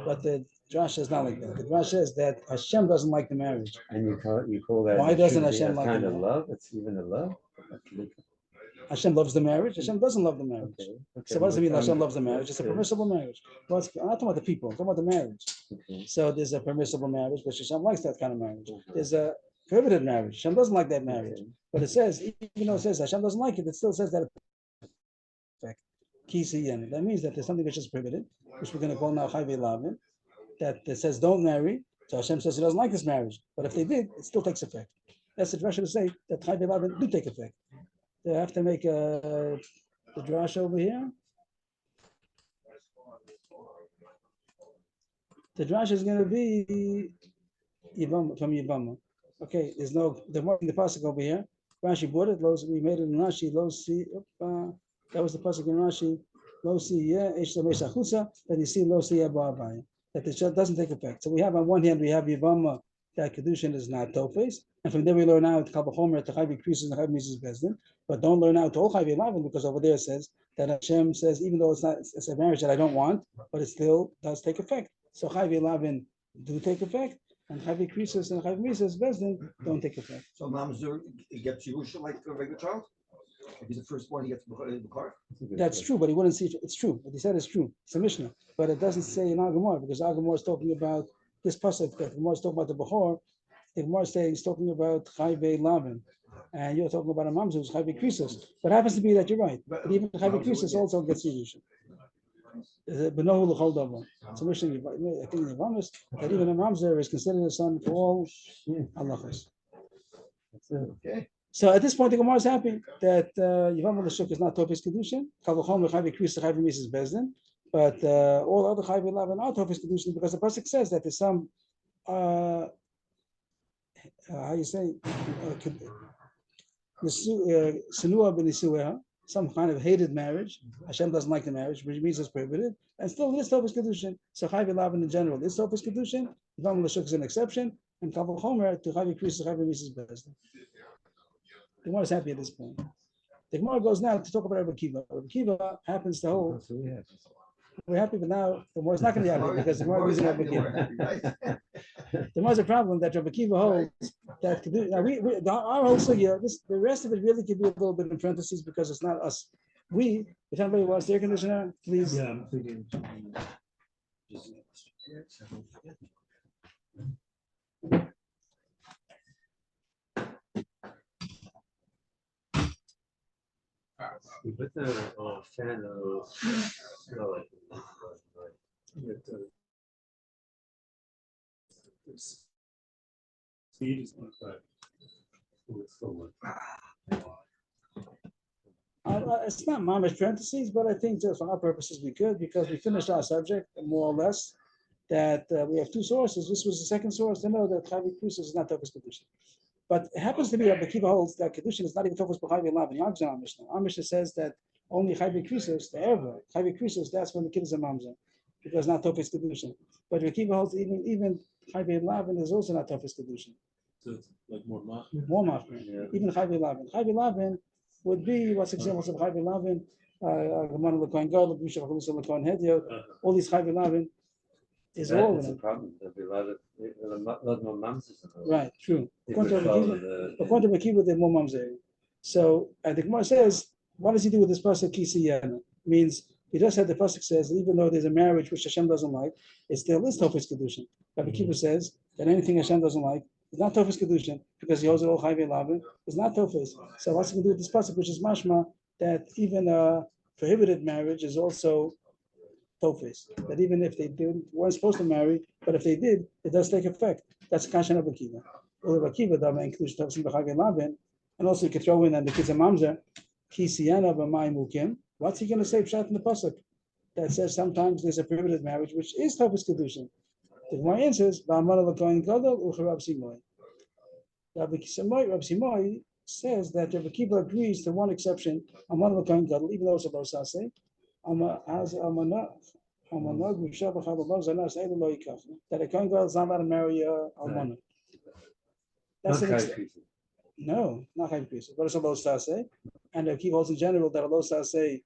But the drash is not like that. The drash is that Hashem doesn't like the marriage. And you call that Why it doesn't should be Hashem a like kind the of marriage? love? It's even a love. Hashem loves the marriage. Hashem doesn't love the marriage. Okay. So what does it mean? I'm- Hashem loves the marriage. It's a okay. permissible marriage. Well, I'm not talking about the people. I'm talking about the marriage. Okay. So there's a permissible marriage, but Hashem likes that kind of marriage. There's a prohibited marriage. Hashem doesn't like that marriage. Okay. But it says, even though it says Hashem doesn't like it, it still says that kisi. That means that there's something which is prohibited, which we're going to call now chai v'lavin, that says don't marry. So Hashem says he doesn't like this marriage. But if they did, it still takes effect. That's the drasha to say that chai v'lavin do take effect. They have to make the drash over here. The drash is going to be Yibama, from Yibama. Okay, there's no, the pasuk over here. Rashi bought it, we made it in Rashi, that was the pasuk in Rashi, that you see that the shot doesn't take effect. So we have on one hand, we have Yibama, that Kiddushin is not Tofes, and from there we learn out Kal V'chomer, the Chai V'Krisos and Chai V'Mises Bezdin, but don't learn out to all Chai V'Lavin, because over there it says that Hashem says, even though it's a marriage that I don't want, but it still does take effect. So Chai V'Lavin do take effect, and Chai V'Krisos and Chai V'Mises Bezdin don't take effect. So Mamzer gets Yerusha like a regular child? If he's the firstborn, he gets the car? That's true, but he wouldn't see it. It's true. What he said is true. It's a Mishnah, but it doesn't say in Agamor, because Agamor is talking about this pasuk. That Gemara is talking about the Bechor. The Gemara is saying he's talking about Chai V'Lavin, and you're talking about a Mamzer who's Chai V'Krisos. But it happens to be that you're right. But even Chai V'Krisos also gets Yerusha. Benohu l'chol davar. It's a Mishnah. I think in Yevamis that even a Mamzer is considered a son for all halachos. Okay. So at this point, the Gemara is happy that Yivam Malashuk is not Topis Kiddushin. Kal V'chomer Chai V'Krisos Chai V'Mises Bezdin. But all other Chai V'Lavin are Topis Kiddushin because the pasuk says that there's some how you say Sinua b'Nisueha, some kind of hated marriage. Hashem doesn't like the marriage, which means it's prohibited, and still this Topis Kiddushin. So Chai V'Lavin in general is Topis Kiddushin. Yivam Malashuk is an exception, and Kal V'chomer to Chai V'Krisos Chai V'Mises Bezdin. The Gemara is happy at this point. The Gemara goes now to talk about Rabbi Kiva. Rabbi Kiva happens to hold. So we have. We're happy, but now the Gemara is not going to be happy because the Gemara is using Rabbi Kiva. The Gemara is a problem that Rabbi Kiva holds that now our whole sugya. The rest of it really could be a little bit in parentheses because it's not us. If anybody wants the air conditioner, please. Yeah, I'm thinking. We put the fan a little slow. Speed is not bad. It's slower. It's not mamish parentheses, but I think just for our purposes we could because we finished our subject more or less. That we have two sources. This was the second source to know that Chai V'Krisos is not Topos Kiddushin. But it happens to be that the Kiva holds that Kiddushin is not even Topos B'Chai V'Lavin. Our Mishnah. Our Mishnah says that only Chai V'Krisos, the Ever, Chai V'Krisos, that's when the kid is a mamzer. because not Tofes Kedushin. But Rabbi Akiva holds even Chayve Lavin is also not Tofes Kedushin. So it's like more mach. More mafre. Yeah. Even Chayve Lavin. Chayve Lavin would be what's examples of Chayve Lavin, Ramon Lekoin God, Bishop Halusa Lekoin Hedio, all these Chayve Lavin is all That's of a them. problem. There'll be a lot more mums. Right, true. If According we to follow Rabbi Akiva, they're more mamzer. So, and the Gemara says, what does he do with this pasuk kisiyana? Means he just said the pasuk says that even though there's a marriage which Hashem doesn't like, it still is Tofes Kedushin. Rabbi Akiva says that anything Hashem doesn't like is not Tofes Kedushin because he holds it all Chayve Lavin. It's not Tofes. So what's he going to do with this pasuk, which is mashma that even a prohibited marriage is also Tofes. That even if they weren't supposed to marry, but if they did, it does take effect. That's Kashan of Akiva. Or Akiva, that includes Tofes B'Chayve Lavin. And also you could throw in that the kids are mamzer, kisiyana b'may mukim. What's he going to say pshat in the pasuk that says sometimes there's a prohibited marriage which is Tofes Kedushin? The Gemara answers, "Ba'amar l'kohen gadol u'cherab simoy." Rabbi Simoy says that Rabbi Akiva agrees to one exception, Amar l'kohen gadol, even though it's a lo saseh, that a kohen gadol is not allowed to marry a almana. That's an exception. No, not high priest, but it's a lo saseh, and Rabbi Akiva holds in general that a lo saseh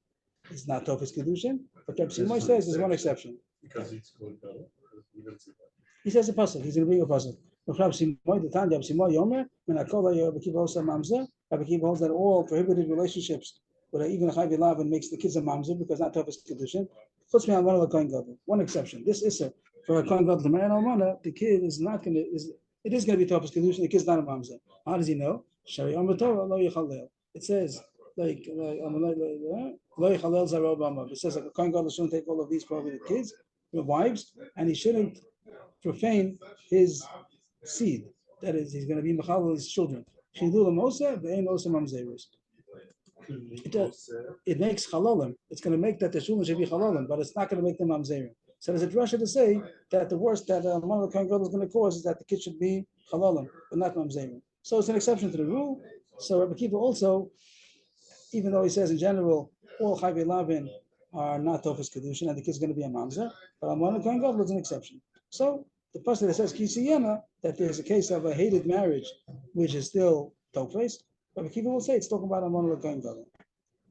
is not Tofes Kedushin. But Rabbi Simoy says there's one exception. Because it's going better. We don't see that. He says a pasuk. He's going to bring a pasuk. Rabbi Simoy, the time Rabbi Simoy Yomer, when I call Rabbi Akiva also mamzer, Rabbi Akiva holds that all prohibited relationships, where even a Chayve Lavin makes the kids a mamzer because not Tofes Kedushin. Puts me on one of the kohen gadol. One exception. This is for a kohen gadol to marry an almana. The kid is not going to. It is going to be Tofes Kedushin. The kid's not a mamzer. How does he know? Shari Amar Torah lo yichalel. It says lo yichalel zaro b'amav. It says like a kohen gadol shouldn't take all of these prohibited kids, wives, and he shouldn't profane his seed. That is, he's going to be mechalel his children. Chilul mosa ve'ein osa mamzerus. It makes halalim. It's going to make that the children should be halalim, but it's not going to make them mamzerim. So there's a drasha to say that the worst that one of the kohen gadol is going to cause is that the kid should be halalim, but not mamzerim. So it's an exception to the rule. So Rabbi Akiva also, even though he says in general all Chayve Lavin are not Tofes Kedushin and the kid's going to be a mamzer, but Amon kohen gadol is an exception. So the pasuk that says kisiyana, that there's a case of a hated marriage which is still Tofes, Rabbi Akiva will say it's talking about Amon kohen gadol.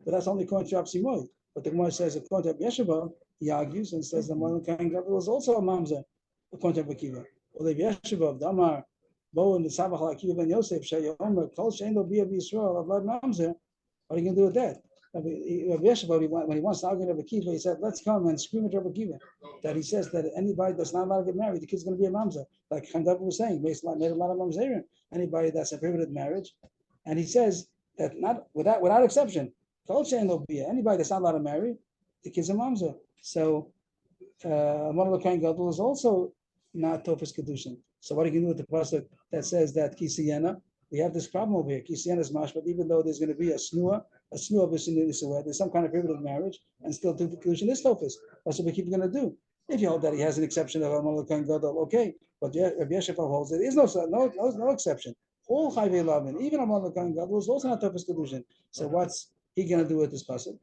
But that's only according to Rabbi Simoy. But the Gemara says according to Rabbi Yeshua, he argues and says Amon kohen gadol is also a mamzer according to Rabbi Akiva. Well, Rabbi Yeshua of Damar Bo and the Sabach Akiva ben Yosef Shayomer Kol Shein Lo Bia B'Yisrael of Lord Mamzer. What are you going to do with that? Rabbi Yeshua, when he wants to argue with Rabbi Akiva, he said, "Let's come and scream at Rabbi Akiva that he says that anybody that's not allowed to get married, the kid's going to be a mamzer." Like Chandav was saying, made a lot of mamzerim. Anybody that's a prohibited marriage, and he says that not without exception, Kol Shein Lo Bia. Anybody that's not allowed to marry, the kid's a mamzer. So one of the kohen gadol is also not Tofes Kedushin. So what are you going to do with the pasuk that says that kisiyana? We have this problem over here. Kisiyana is mash, but even though there's going to be a snua of there's some kind of prohibited marriage, and still Kedushin is Tofes. That's what we keep going to do. If you hold that he has an exception of Amon kohen gadol, okay. But Rabbi Yeshua holds there is no exception. All Chayve Lavin, even Amon kohen gadol, is also not Tofes Kedushin. So what's he going to do with this pasuk?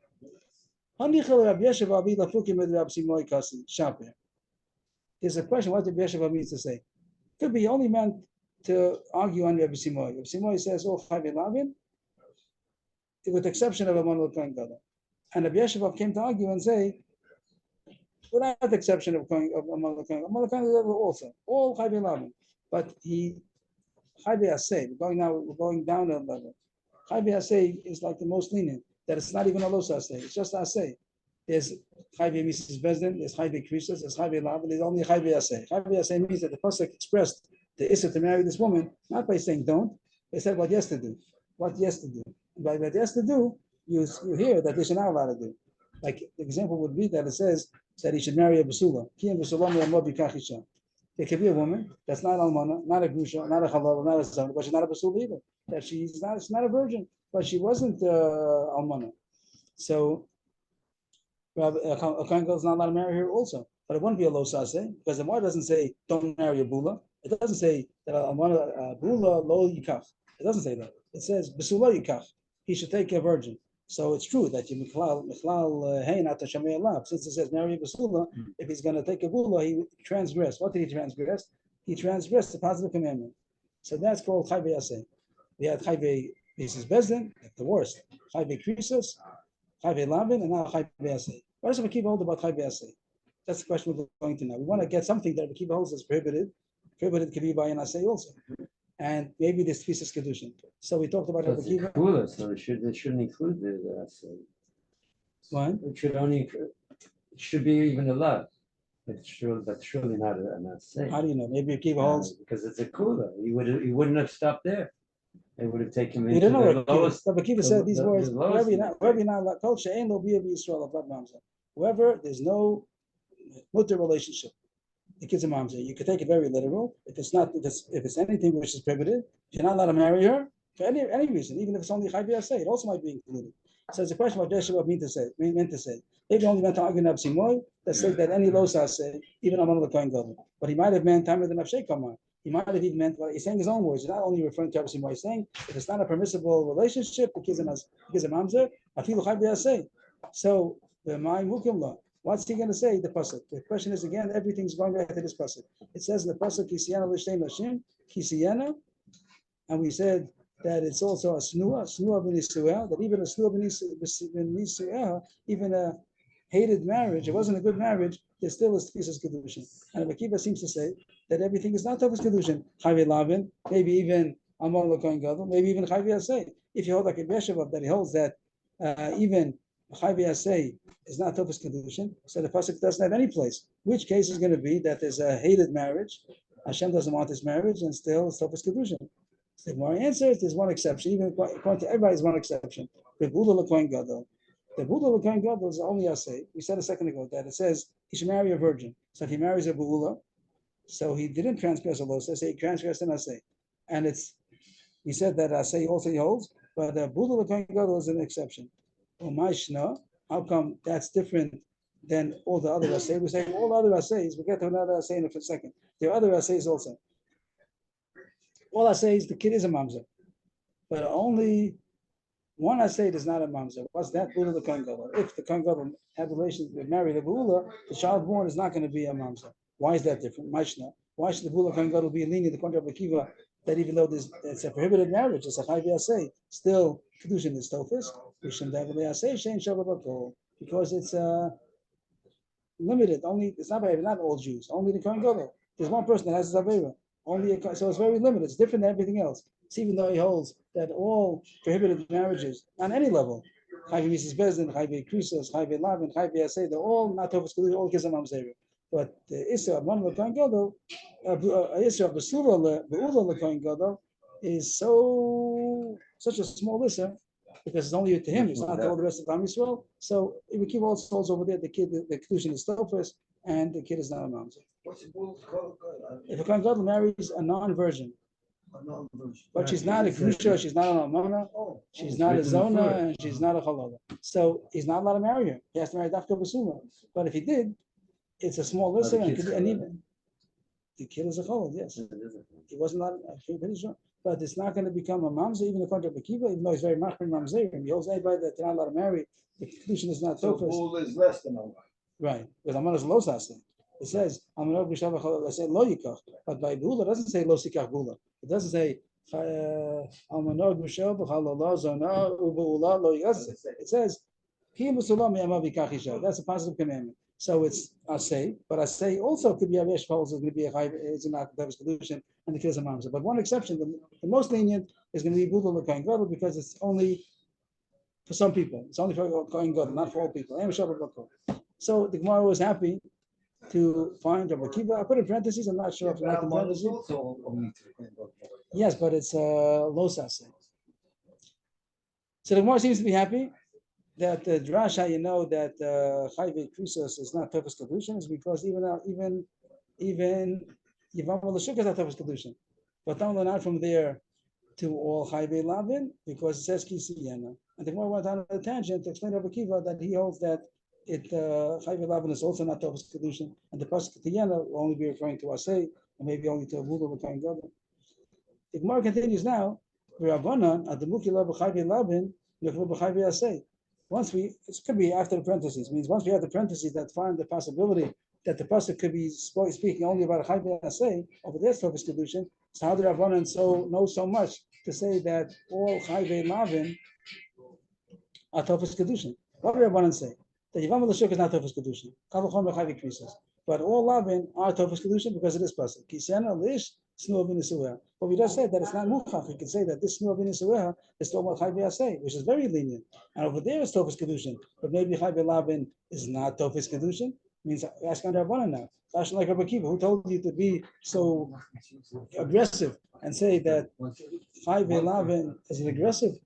There's a question, what did Rabbi Yeshua means to say? Could be only meant to argue on Rabbi Simoy. Rabbi Simoy says all Chayve Lavin, with the exception of Amon kohen gadol. And Rabbi Yeshua came to argue and say, without the exception of Amon kohen gadol also, all Chayve Lavin. But he, Chayve Aseh, we're going down a level. Chayve Aseh is like the most lenient, that it's not even a Los Aseh, it's just Aseh. There's Chayve Mrs. Bezdin, there's Chayve Krisos, there's Chayve Lavin, there's only Chayve Aseh. Chayve Aseh means that the pasuk expressed the issue to marry this woman, not by saying don't, they said what yes to do. What yes to do. And by what yes to do, you hear that they should not allow to do. Like the example would be that it says that he should marry a basula. There could be a woman that's not almana, not a grusha, not a halal, not a son, but she's not a basula either. That she's not a virgin, but she wasn't almana. So a kohen gadol is not allowed to marry her also. But it wouldn't be a lo saseh, because the Gemara doesn't say don't marry a bula. It doesn't say that a bula lo yikach. It doesn't say that. It says basula yikach. He should take a virgin. So it's true that you michlal hey not to since it says marry basula. If he's going to take a bula, he transgressed. What did he transgress? He transgressed the positive commandment. So that's called chayve asay. We had chayve Mrs. Bezdin, the worst. Chayve krisos, chayve lavin, and now chayve asay. What does Akiva hold about chayve asay? That's the question we're going to know. We want to get something that Akiva holds is prohibited. Prohibited can be by an asay also. And maybe this piece is Kiddushin. So we talked about So it's a Akiva. kula, so it shouldn't include so What? it should only, it should be even allowed. But surely not saying. How do you know? Maybe Akiva holds. Because it's a kula. He wouldn't have stopped there. It would have taken him We into don't know the what lowest. Akiva said these the words. lowest Whoever you're not allowed, culture ain't no be Israel of Mamza. Whoever there's no mutter relationship. The kids are Mamza. You could take it very literal. If it's anything which is prohibited, you're not allowed to marry her for any reason, even if it's only Chayv Yaseh, it also might be included. So it's a question what Yeshua meant to say. Maybe only meant to argue Nab Simoy, that said that any Losa say, even Amon Kohen Gadol. But he might have meant Tamer the Nafshei Kamar. He might have even meant what he's saying his own words. He's not only referring to Nab Simoy, he's saying if it's not a permissible relationship, the kids are Mamzer, I feel Chayv Yaseh. So the my Mukim law. What's he going to say? The pasuk. The question is again. Everything's going back to this pasuk. It says in the pasuk Kisiyana l'shtein Hashim Kisiyana, and we said that it's also a snua b'nisuah. That even a snua b'nisuah, even a hated marriage, it wasn't a good marriage. There still is pieces Kiddushin. And Akiva seems to say that everything is not Tavus Kiddushin. Chayve Lavin, maybe even Amar L'Kohen Gadol, maybe even Chayve Yaseh. If you hold like a Yeshua that he holds that even Chayve Yaseh is not Tofus Kiddushin, so the pasuk doesn't have any place. Which case is going to be that there's a hated marriage, Hashem doesn't want this marriage, and still it's Tofus Kiddushin. So the Gemara answers, there's one exception, even according to everybody, there's one exception. The Buddha L'Kohen Gadol. The Buddha L'Kohen Gadol is only Yaseh. We said a second ago that it says he should marry a virgin. So if he marries a Bu'ula, so he didn't transgress a Losa, so he transgressed an Aseh. And we said that Aseh also he holds, but the Buddha L'Kohen Gadol is an exception. How come that's different than all the other assays? We say all other assays. We get to another assay in a second. There are other assays also. All assays, the kid is a mamzer, but only one assay is not a mamzer. What's that? Buddha the Kohen Gadol. If the Kohen Gadol had relations with married a Buddha, the child born is not going to be a mamzer. Why is that different? Mashna. Why should the Buddha Kohen Gadol be lenient? The contrary of Akiva, that even though it's a prohibited marriage, it's a chayv yaseh, still Kiddushin is tofus. Because it's limited. Only it's not all Jews. Only the Kohen Gadol. There's one person that has a zavera. So it's very limited. It's different than everything else. It's even though he holds that all prohibited marriages on any level, chayv Mrs. Bezdin, chayv krisos, chayv lavin, chayv yaseh, they're all not tofus Kiddushin, all kids are mamzerim. But the Isra of one L'Kohen Gadol, Isra of Be'ula L'Kohen Gadol is such a small Isra because it's only to him. It's not to all the rest of Am Yisrael. So if we keep all souls over there, the Kiddushin is Tofus and the kid is not a mamzer. What's the bull called? If a Kohen Gadol marries a non-virgin, A non-virgin. but she's not a Grusha, she's not an Almana, Oh, she's not a Zona, and she's not a Chalala. So he's not allowed to marry her. He has to marry Dafka Basula. But if he did, it's a small list, and even the kid is a cholod, yes. He wasn't allowed, I'm pretty sure. But it's not going to become a mamzer, even according to Akiva, even though he's very machmir mamzer. He holds anybody that they're not allowed to marry. The Kiddushin is not so tofus. bull is less than a one. Right. With Amanas Losas. It says, Amanov B'Shavach Cholod, say Lo Yikach. But by Bula, it doesn't say Lo Sikach Bula. It doesn't say, Amanov B'Shavach Cholod, Zona, U'Bula, Lo Yikach. It says, that's a positive commandment. So it's Asay, but Asay also could be a Resh Falls, it's going to be a Chayv, it's not a solution, and the kids are Mamza. But one exception, the most lenient is going to be Budal L'Kohen Gadol because it's only for some people. It's only for Kohen Gadol, not for all people. So the Gemara was happy to find Rabbi Akiva. I put in parentheses, I'm not sure if I like the parentheses. Yes, but it's Los Asay. So the Gemara seems to be happy that the drasha, you know, that chayve krisos is not tofus Kiddushin is because even Yivam L'Shuk is not tofus Kiddushin. But don't learn out from there to all chayve lavin because it says kisiyena. And the Gemara went on a tangent to explain to Rabbi Akiva that he holds that chayve lavin is also not tofus Kiddushin, and the pasuk kisiyena will only be referring to Asay and maybe only to Avudah L'Kohen Gadol. The Gemara continues now. Rabbanan at the Muki Lav chayve lavin. If once we, it could be after the parentheses, means once we have the parentheses that find the possibility that the pasuk could be speaking only about a chai v'asei, over there Tofes Kiddushin. So how did Rabbanan know so much to say that all chai ve'lavin are Tofes Kiddushin? What did Rabbanan say? That Yivam L'Shuk is not Tofes Kiddushin. Kal v'chom b'chai v'krisas. But all lavin are Tofes Kiddushin because it is pasuk. Kisena lish snu v'nisuah. But we just said that it's not muchach. We could say that this snu v'nisuah is talking about chai v'asei, which is very lenient. And over there is Tofes Kiddushin. But maybe chai ve'lavin is not Tofes Kiddushin. Means ask on Rabbanan now. Fashion like Rabbi Kiva, who told you to be so aggressive and say that chai ve'lavin is an aggressive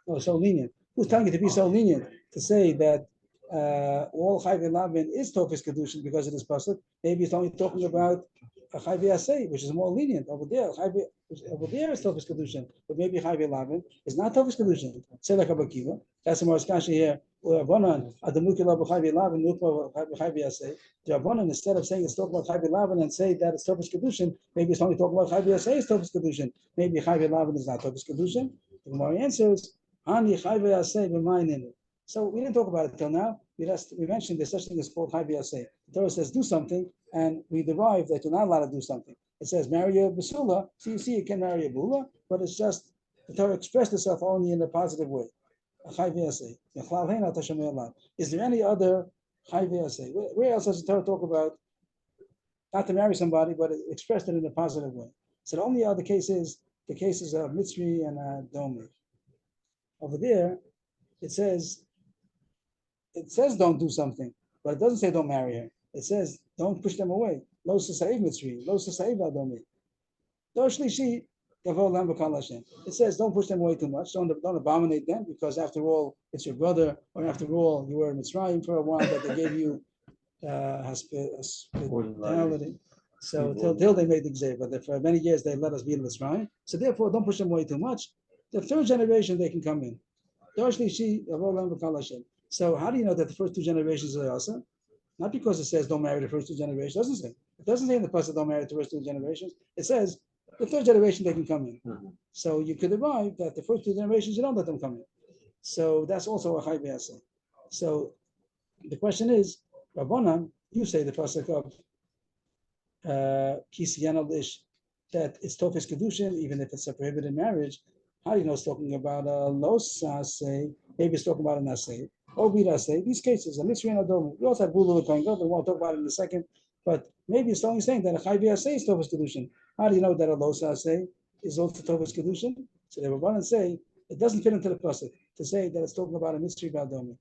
or so lenient? Who's telling you to be so lenient to say that all chai ve'lavin is Tofes Kiddushin because it is pasuk? Maybe it's only talking about a chai ve'asei, which is more lenient over there. Over there is Tofes Kiddushin, but maybe chai ve'lavin is not Tofes Kiddushin. Say like Rabbi Kiva. That's the more discussion here. Rabbanan, instead of saying it's talking about chai ve'lavin and say that it's Tofes Kiddushin, maybe it's only talking about chai ve'asei is Tofes Kiddushin. Maybe chai ve'lavin is not Tofes Kiddushin. The Gemara answers, so we didn't talk about it till now. We mentioned there's such thing as called chai ve'asei. The Torah says do something, and we derive that you're not allowed to do something. It says marry a basula, so you see you can marry a bula, but it's just the Torah expressed itself only in a positive way. Chai ve'asei. Is there any other chai ve'asei? Where else does the Torah talk about not to marry somebody, but it expressed it in a positive way? So the only other case is the cases of Mitzri and Domi. Over there, it says don't do something, but it doesn't say don't marry her. It says don't push them away. Lo s'sa'ev Mitzri, lo s'sa'ev Adomi. Do shlishi, gavo lam b'kal Hashem. It says don't push them away too much. Don't abominate them, because after all, it's your brother, or after all, you were in Mitzrayim for a while, but they gave you hospitality. So till they made the gzeh, but for many years they let us be in Mitzrayim. So therefore, don't push them away too much. The third generation they can come in. So how do you know that the first two generations are Asa? Not because it says don't marry the first two generations. It doesn't say. It doesn't say in the pasuk don't marry the first two generations. It says the third generation they can come in. So you could derive that the first two generations you don't let them come in. So that's also a chai ve'asei. So the question is, Rabbanan, you say the pasuk of Kisiyan al-Ish, that it's Tofes Kiddushin, even if it's a prohibited marriage. How do you know it's talking about a los asay? Maybe it's talking about an asay. Or asay. These cases, a Mitzri and Adom. We also have Bulu and Kohen Gadol. We won't talk about it in a second. But maybe it's only saying that a chai ve'asei is Tofes Kiddushin. How do you know that a los asay is also Tofes Kiddushin? So the Rabbanan say it doesn't fit into the pasuk to say that it's talking about a Mitzri B'Adomi.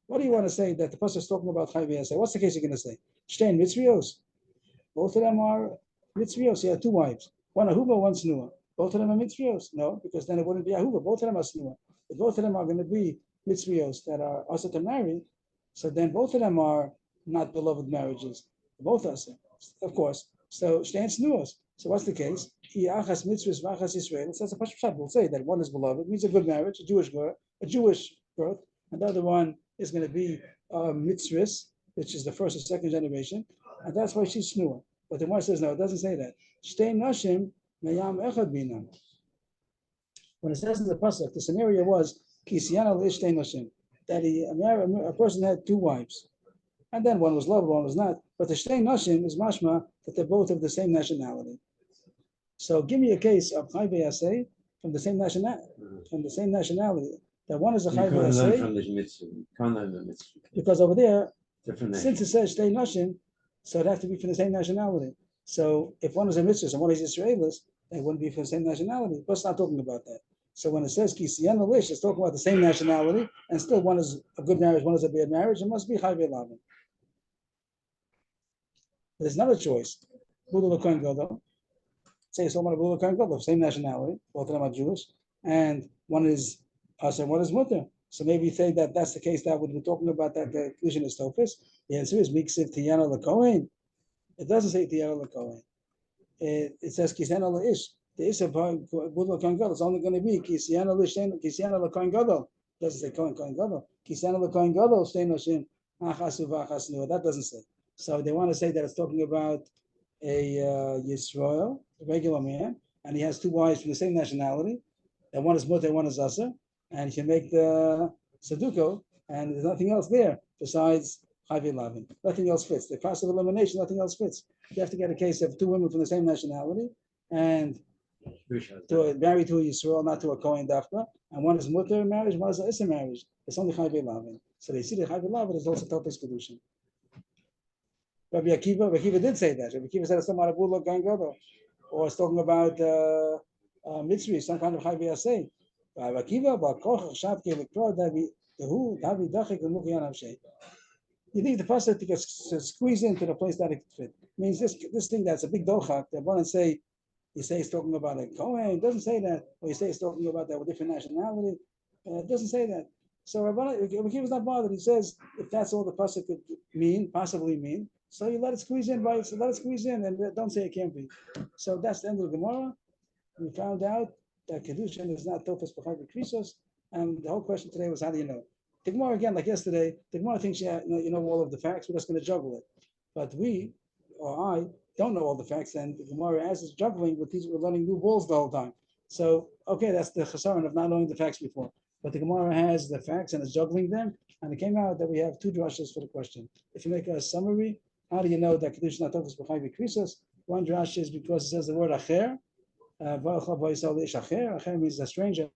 What do you want to say that the pasuk is talking about chai ve'asei? What's the case you're going to say? Shtein Mitzrios. Both of them are Mitzrios. He had two wives. One Ahuva, one Snua. Both of them are Mitzrios. No, because then it wouldn't be Ahuva. Both of them are Snua. If both of them are going to be Mitzrios that are also to marry, so then both of them are not beloved marriages. Both are, of course. So Shtein Snuos. So what's the case? Achas Mitzrios v'achas Yisrael. So that's a Pashut. We'll say that one is beloved, means a good marriage, a Jewish birth, and the other one is going to be Mitzris, which is the first or second generation, and that's why she's Snua. But the one says no, it doesn't say that. Shtei nashim mayam echad binam. When it says in the pasuk, the scenario was kisiyana l'ishtei nashim, that a person had two wives, and then one was loved, one was not. But the shtei nashim is mashma that they're both of the same nationality. So give me a case of chai ve'asei from the same nationality. That one is a chai ve'asei. Because over there, since it says shtei nashim, so it has to be from the same nationality. So if one is a mitzvah and one is Israelis, they wouldn't be from the same nationality. But it's not talking about that. So when it says kisiyan alish, it's talking about the same nationality, and still one is a good marriage, one is a bad marriage. It must be chai ve'lavin. There's another choice. Bula l'kohen gadol. Say it's talking about bula l'kohen gadol, same nationality. Both of them are Jewish, and one is us and one is mutter. So maybe you say that that's the case that would be talking about that the Kiddushin is Tofes. The answer is miksiv tiyana l'kohen. It doesn't say tiyana l'kohen. It says kisiyana l'a'ish. The ish of bula l'kohen gadol is only going to be kisiyana l'kohen gadol. It doesn't say kohen gadol. Kisiyana l'kohen gadol shtein nashim achasu v'achas nua. That doesn't say. So they want to say that it's talking about a Yisrael, a regular man, and he has two wives from the same nationality. And one is mutter, one is asa. and you can make the Sudoku, and there's nothing else there besides Chayvi Lavin. Nothing else fits. The process of elimination, nothing else fits. You have to get a case of two women from the same nationality, and married to a Yisrael, not to a Kohen Dafka, and one is mutter marriage, one is a Issa marriage. It's only Chayvi Lavin. So they see that Chayvi Lavin is also Topas Kiddushin. Rabbi Akiva did say that. Rabbi Akiva said it's something about a bullock gang gadol, or it's talking about mitzri, some kind of Chayvi Asay. Rabbi Akiva, but Koch Shav Kelekro, Davi Dachik Mukiyan Avshay. You need the pasuk to squeeze into the place that it fit. Means this thing that's a big dochak. They want to say, you say it's talking about a Kohen. It doesn't say that. Or you say it's talking about that with different nationality. It doesn't say that. So Rabbi Akiva was not bothered. He says if that's all the pasuk could possibly mean, so you let it squeeze in, right? So let it squeeze in, and don't say it can't be. So that's the end of the Gemara. We found out that Kiddushin is not Tofas B'chayv Krisos, and the whole question today was how do you know? The Gemara again, like yesterday, the Gemara thinks you know all of the facts. We're just going to juggle it, but we or I don't know all the facts, and the Gemara as is juggling with these, we're learning new balls the whole time. So okay, that's the chesaron of not knowing the facts before. But the Gemara has the facts and is juggling them, and it came out that we have two drashas for the question. If you make a summary, how do you know that Kiddushin not Tofas B'chayv Krisos? One drash is because it says the word acher. Acher means a stranger.